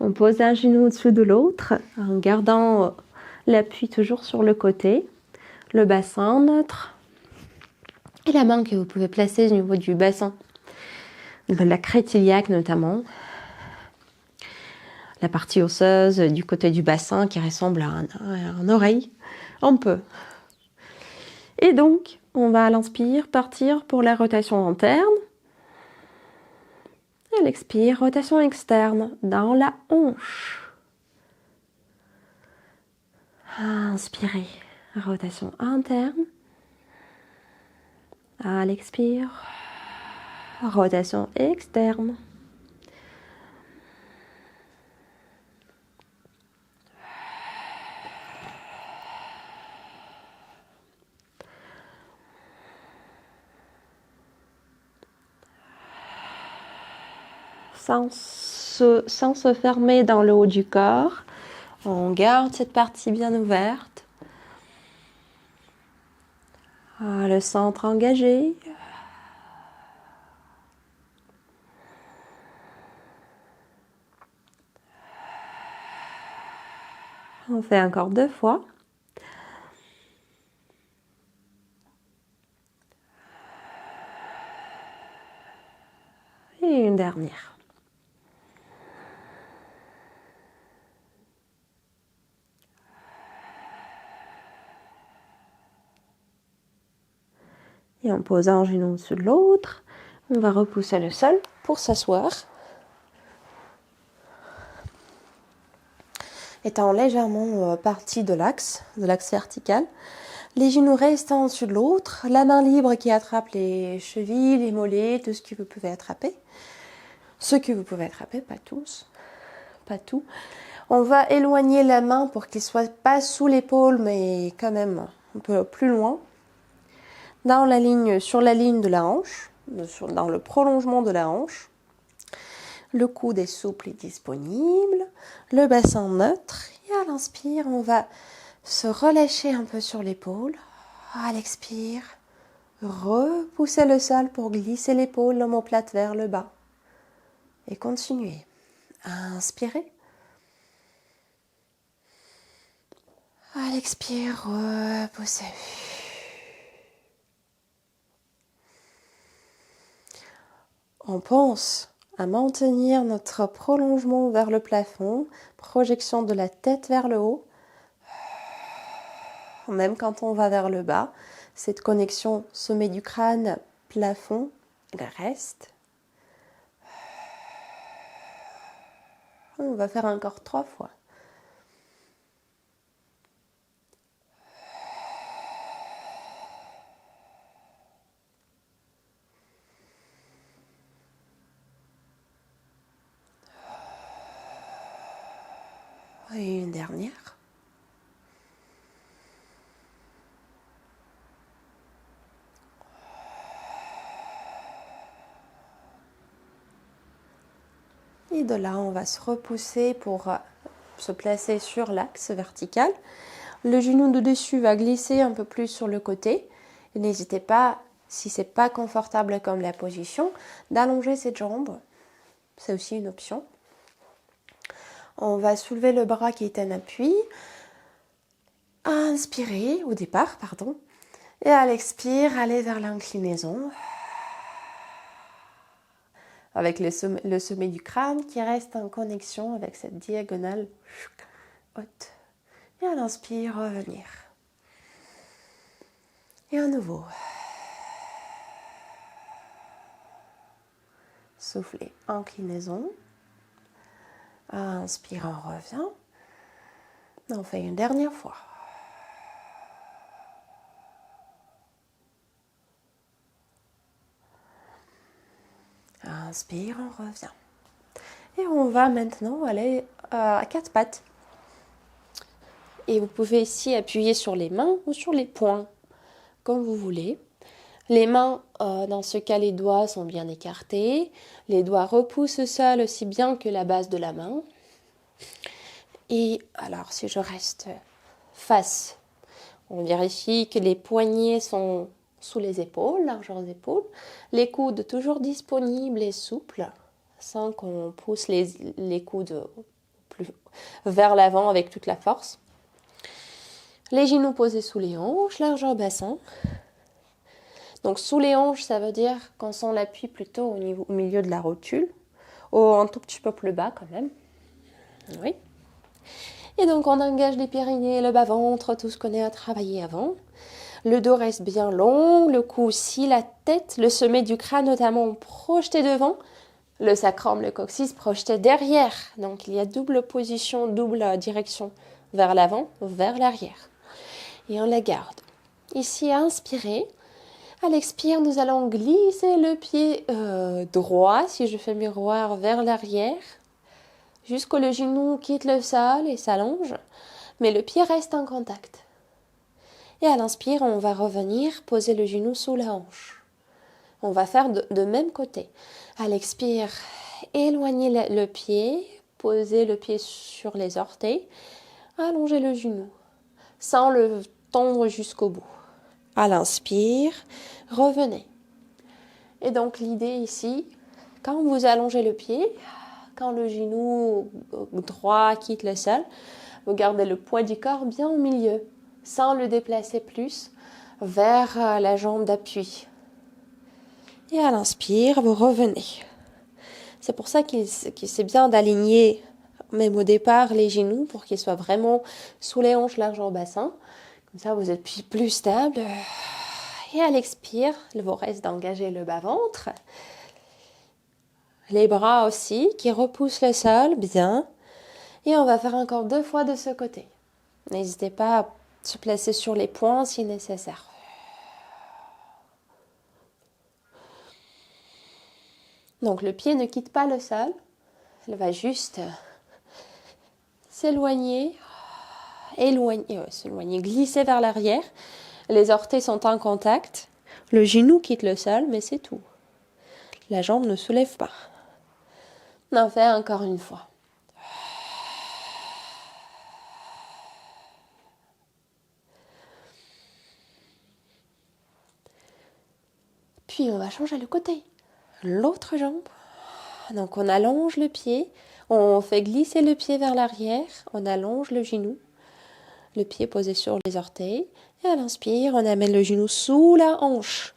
On pose un genou au-dessus de l'autre en gardant l'appui toujours sur le côté. Le bassin neutre. Et la main que vous pouvez placer au niveau du bassin. De la crête iliaque notamment. La partie osseuse du côté du bassin qui ressemble à une oreille. On peut. Et donc, on va à l'inspire partir pour la rotation interne. Et à l'expire, rotation externe dans la hanche. Inspirez, rotation interne. À l'expire, rotation externe. Sans se fermer dans le haut du corps. On garde cette partie bien ouverte. Le centre engagé. On fait encore 2 fois. Et une dernière. Et en posant un genou au-dessus de l'autre, on va repousser le sol pour s'asseoir. Étant légèrement parti de l'axe vertical. Les genoux restent en dessus de l'autre, la main libre qui attrape les chevilles, les mollets, tout ce que vous pouvez attraper. Ce que vous pouvez attraper, pas tous, pas tout. On va éloigner la main pour qu'il ne soit pas sous l'épaule, mais quand même un peu plus loin. Sur la ligne de la hanche, dans le prolongement de la hanche. Le coude est souple et disponible, le bassin neutre. Et à l'inspire, on va se relâcher un peu sur l'épaule. À l'expire, repousser le sol pour glisser l'épaule, l'omoplate vers le bas. Et continuez. Inspirez. À l'expire, repoussez. On pense à maintenir notre prolongement vers le plafond, projection de la tête vers le haut. Même quand on va vers le bas, cette connexion sommet du crâne, plafond, elle reste. On va faire encore 3 fois. Et une dernière. Et de là, on va se repousser pour se placer sur l'axe vertical. Le genou de dessus va glisser un peu plus sur le côté. Et n'hésitez pas, si ce n'est pas confortable comme la position, d'allonger cette jambe. C'est aussi une option. On va soulever le bras qui est en appui. Inspirez au départ, pardon. Et à l'expire, allez vers l'inclinaison. Avec le sommet du crâne qui reste en connexion avec cette diagonale haute. Et à l'inspire, revenir. Et à nouveau. Soufflez, inclinaison. Inspire, on revient. On fait une dernière fois. Inspire, on revient. Et on va maintenant aller à 4 pattes. Et vous pouvez ici appuyer sur les mains ou sur les poings, comme vous voulez. Les mains, dans ce cas, les doigts sont bien écartés. Les doigts repoussent le sol aussi bien que la base de la main. Et alors, si je reste face, on vérifie que les poignets sont sous les épaules, largeur des épaules. Les coudes toujours disponibles et souples, sans qu'on pousse les coudes plus vers l'avant avec toute la force. Les genoux posés sous les hanches, largeur bassin. Donc sous les hanches, ça veut dire qu'on sent l'appui plutôt au milieu de la rotule, un tout petit peu plus bas quand même. Oui. Et donc on engage les périnées, le bas-ventre, tout ce qu'on a travaillé avant. Le dos reste bien long, le cou aussi, la tête, le sommet du crâne notamment projeté devant, le sacrum, le coccyx projeté derrière. Donc il y a double position, double direction vers l'avant, vers l'arrière. Et on la garde. Ici, inspirez. À l'expire, nous allons glisser le pied droit, si je fais miroir, vers l'arrière, jusqu'au le genou quitte le sol et s'allonge, mais le pied reste en contact. Et à l'inspire, on va revenir poser le genou sous la hanche. On va faire de même côté. À l'expire, éloignez le pied, posez le pied sur les orteils, allongez le genou, sans le tendre jusqu'au bout. À l'inspire, revenez. Et donc l'idée ici, quand vous allongez le pied, quand le genou droit quitte le sol, vous gardez le poids du corps bien au milieu, sans le déplacer plus vers la jambe d'appui. Et à l'inspire, vous revenez. C'est pour ça qu'il c'est bien d'aligner, même au départ, les genoux pour qu'ils soient vraiment sous les hanches, large au bassin. Comme ça, vous êtes plus stable. Et à l'expire, il vous reste d'engager le bas-ventre. Les bras aussi qui repoussent le sol, bien. Et on va faire encore 2 fois de ce côté. N'hésitez pas à se placer sur les poings si nécessaire. Donc le pied ne quitte pas le sol. Il va juste s'éloigner, glisser vers l'arrière. Les orteils sont en contact. Le genou quitte le sol, mais c'est tout. La jambe ne soulève pas. On en fait encore une fois. Puis on va changer le côté. L'autre jambe. Donc on allonge le pied. On fait glisser le pied vers l'arrière. On allonge le genou. Le pied posé sur les orteils. Et à l'inspire, on amène le genou sous la hanche.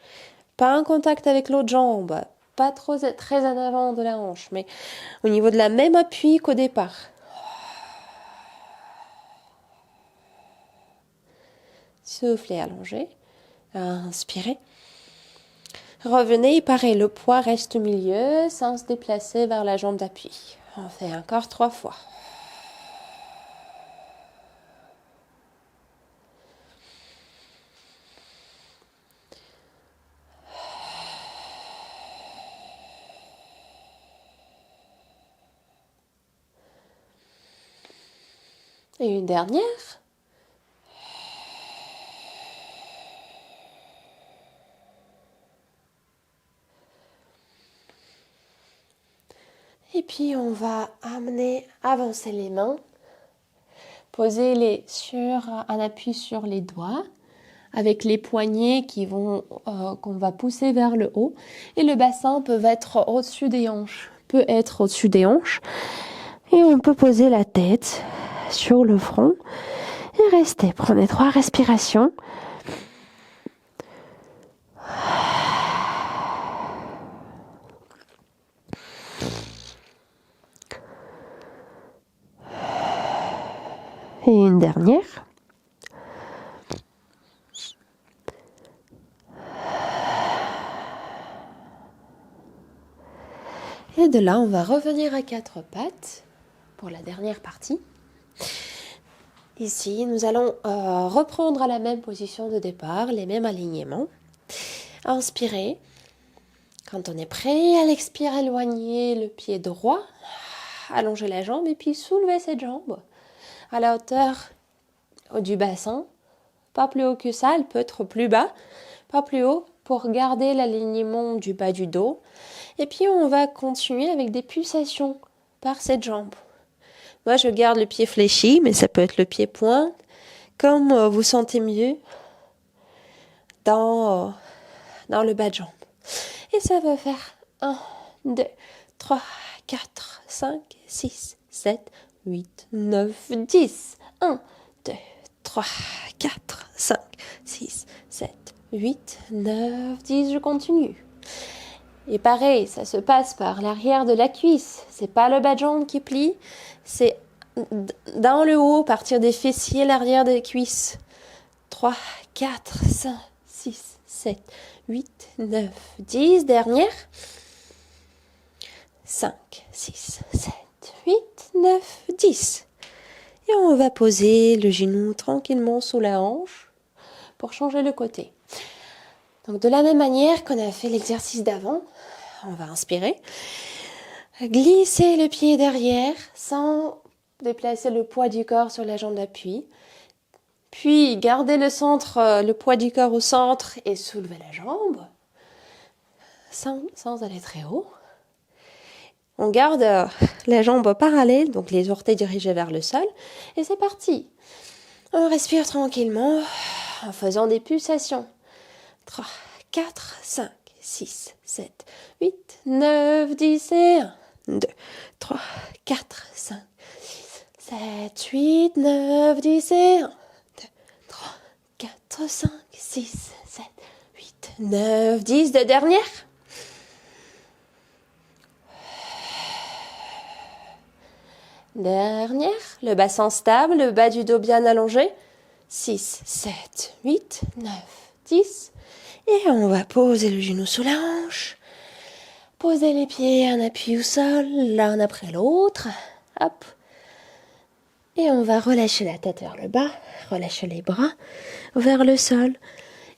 Pas en contact avec l'autre jambe. Pas très en avant de la hanche, mais au niveau de la même appui qu'au départ. Soufflez, allongez. Inspirez. Revenez, pareil, le poids reste au milieu sans se déplacer vers la jambe d'appui. On fait encore 3 fois. Et une dernière. Et puis on va avancer les mains, poser sur un appui sur les doigts, avec les poignets qu'on va pousser vers le haut. Et le bassin peut être au-dessus des hanches. Et on peut poser la tête sur le front et rester. Prenez 3 respirations. Et une dernière. Et de là, on va revenir à 4 pattes pour la dernière partie. Ici, nous allons reprendre à la même position de départ, les mêmes alignements. Inspirez. Quand on est prêt, à l'expire, éloignez le pied droit, allongez la jambe et puis soulevez cette jambe à la hauteur du bassin. Pas plus haut que ça, elle peut être plus bas, pas plus haut pour garder l'alignement du bas du dos. Et puis on va continuer avec des pulsations par cette jambe. Moi je garde le pied fléchi, mais ça peut être le pied pointe, comme vous sentez mieux dans le bas de jambe. Et ça va faire 1, 2, 3, 4, 5, 6, 7, 8, 9, 10. 1, 2, 3, 4, 5, 6, 7, 8, 9, 10. Je continue. Et pareil, ça se passe par l'arrière de la cuisse. C'est pas le bas de jambe qui plie, c'est dans le haut, partir des fessiers, l'arrière des cuisses. 3, 4, 5, 6, 7, 8, 9, 10. Dernière. 5, 6, 7, 8, 9, 10. Et on va poser le genou tranquillement sous la hanche pour changer le côté. Donc de la même manière qu'on a fait l'exercice d'avant, on va inspirer. Glisser le pied derrière sans déplacer le poids du corps sur la jambe d'appui. Puis garder le poids du corps au centre et soulever la jambe sans aller très haut. On garde la jambe parallèle, donc les orteils dirigés vers le sol. Et c'est parti. On respire tranquillement en faisant des pulsations. 3, 4, 5, 6, 7, 8, 9, 10 et 1, 2, 3, 4, 5, 6, 7, 8, 9, 10 et 1, 2, 3, 4, 5, 6, 7, 8, 9, 10. De dernière. Dernière. Le bassin stable, le bas du dos bien allongé. 6, 7, 8, 9, 10. Et on va poser le genou sous la hanche. Poser les pieds, un appui au sol, l'un après l'autre. Hop. Et on va relâcher la tête vers le bas, relâcher les bras vers le sol.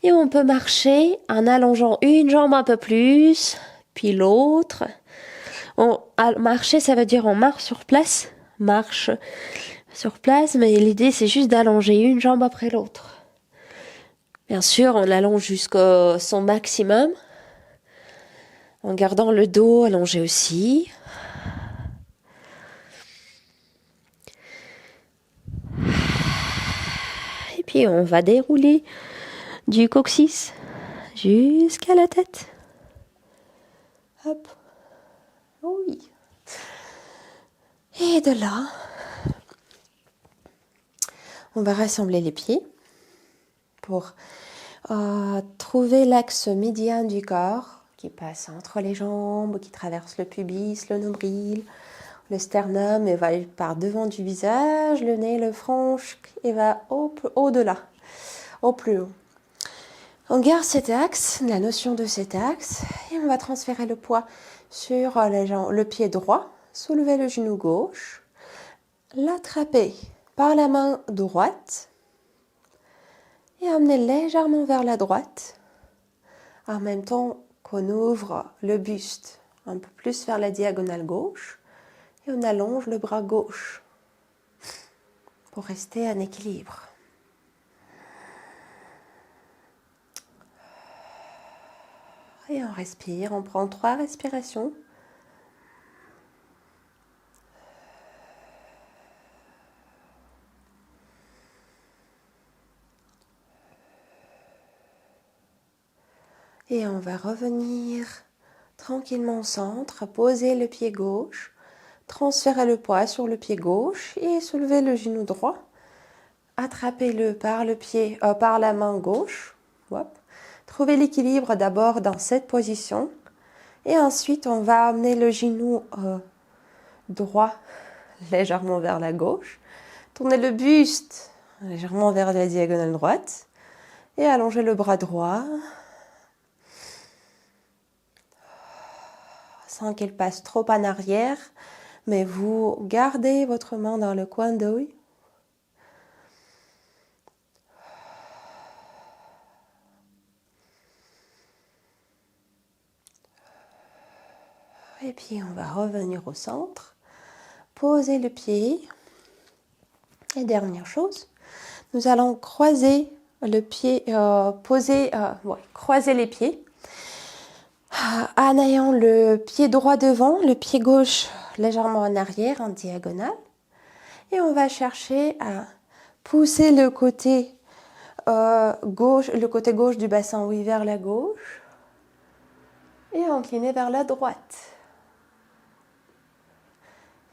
Et on peut marcher en allongeant une jambe un peu plus, puis l'autre. Marcher, ça veut dire on marche sur place. Marche sur place, mais l'idée c'est juste d'allonger une jambe après l'autre. Bien sûr, on allonge jusqu'au son maximum, en gardant le dos allongé aussi. Et puis on va dérouler du coccyx jusqu'à la tête. Hop. Oui. Et de là, on va rassembler les pieds pour trouver l'axe médian du corps qui passe entre les jambes, qui traverse le pubis, le nombril, le sternum et va par devant du visage, le nez, le front et va au-delà, au plus haut. On garde cet axe, la notion de cet axe, et on va transférer le poids sur le pied droit, soulever le genou gauche, l'attraper par la main droite et amener légèrement vers la droite, en même temps qu'on ouvre le buste un peu plus vers la diagonale gauche et on allonge le bras gauche pour rester en équilibre. Et on respire, on prend 3 respirations. Et on va revenir tranquillement au centre, poser le pied gauche, transférer le poids sur le pied gauche et soulever le genou droit. Attrapez-le par la main gauche. Hop. Trouvez l'équilibre d'abord dans cette position. Et ensuite, on va amener le genou droit légèrement vers la gauche. Tournez le buste légèrement vers la diagonale droite. Et allongez le bras droit. Sans qu'il passe trop en arrière. Mais vous gardez votre main dans le coin d'œil. Et puis on va revenir au centre, poser le pied. Et dernière chose, nous allons croiser le pied, croiser les pieds en ayant le pied droit devant, le pied gauche légèrement en arrière, en diagonale. Et on va chercher à pousser le côté gauche du bassin, oui, vers la gauche et incliner vers la droite.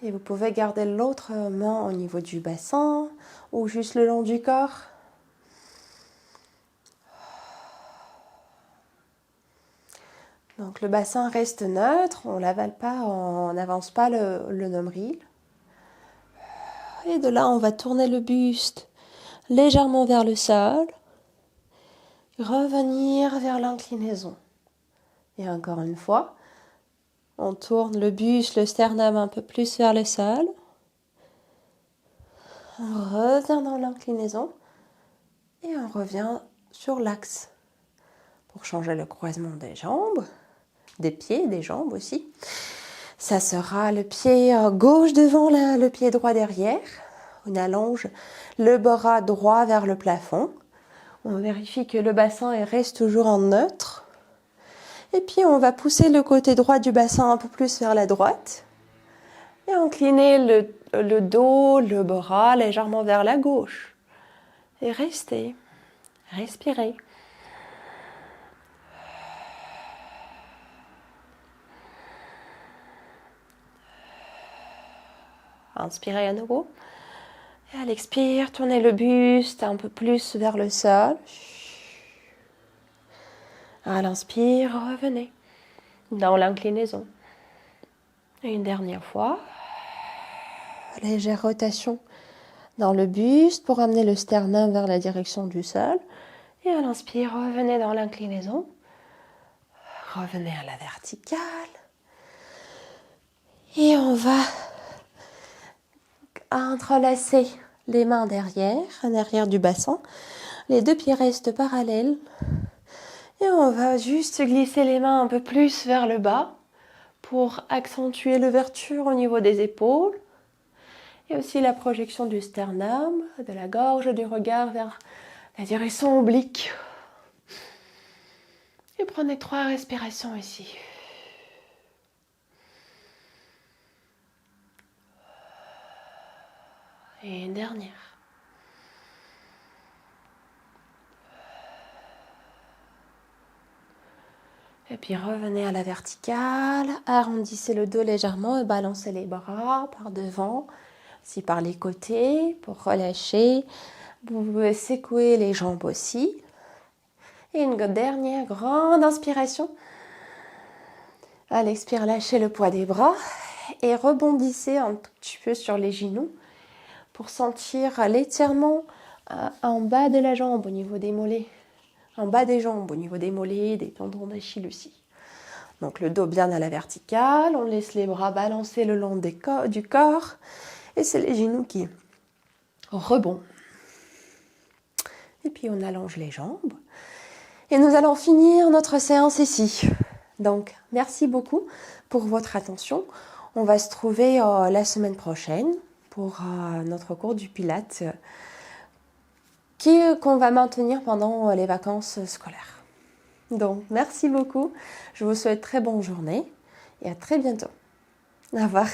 Et vous pouvez garder l'autre main au niveau du bassin ou juste le long du corps. Donc le bassin reste neutre, on l'avale pas, on n'avance pas le nombril. Et de là, on va tourner le buste légèrement vers le sol, revenir vers l'inclinaison. Et encore une fois, on tourne le buste, le sternum un peu plus vers le sol. On revient dans l'inclinaison et on revient sur l'axe. Pour changer le croisement des jambes, des pieds, des jambes aussi. Ça sera le pied gauche devant, le pied droit derrière. On allonge le bras droit vers le plafond. On vérifie que le bassin reste toujours en neutre. Et puis on va pousser le côté droit du bassin un peu plus vers la droite. Et incliner le dos, le bras légèrement vers la gauche. Et restez. Respirez. Inspirez à nouveau. Et à l'expire, tournez le buste un peu plus vers le sol. À l'inspire, revenez dans l'inclinaison. Et une dernière fois. Légère rotation dans le buste pour amener le sternum vers la direction du sol. Et à l'inspire, revenez dans l'inclinaison. Revenez à la verticale. Et on va entrelacer les mains derrière du bassin. Les deux pieds restent parallèles. Et on va juste glisser les mains un peu plus vers le bas pour accentuer l'ouverture au niveau des épaules. Et aussi la projection du sternum, de la gorge, du regard vers la direction oblique. Et prenez 3 respirations ici. Et une dernière. Et puis revenez à la verticale, arrondissez le dos légèrement et balancez les bras par devant, aussi par les côtés pour relâcher. Vous pouvez secouer les jambes aussi. Et une dernière grande inspiration. À l'expire, lâchez le poids des bras et rebondissez un tout petit peu sur les genoux pour sentir l'étirement en bas de la jambe au niveau des mollets. En bas des jambes, au niveau des mollets, des tendons d'Achille aussi. Donc le dos bien à la verticale, on laisse les bras balancer le long du corps et c'est les genoux qui rebondent. Et puis on allonge les jambes et nous allons finir notre séance ici. Donc merci beaucoup pour votre attention. On va se trouver la semaine prochaine pour notre cours du Pilates qu'on va maintenir pendant les vacances scolaires. Donc, merci beaucoup. Je vous souhaite très bonne journée et à très bientôt. Au revoir.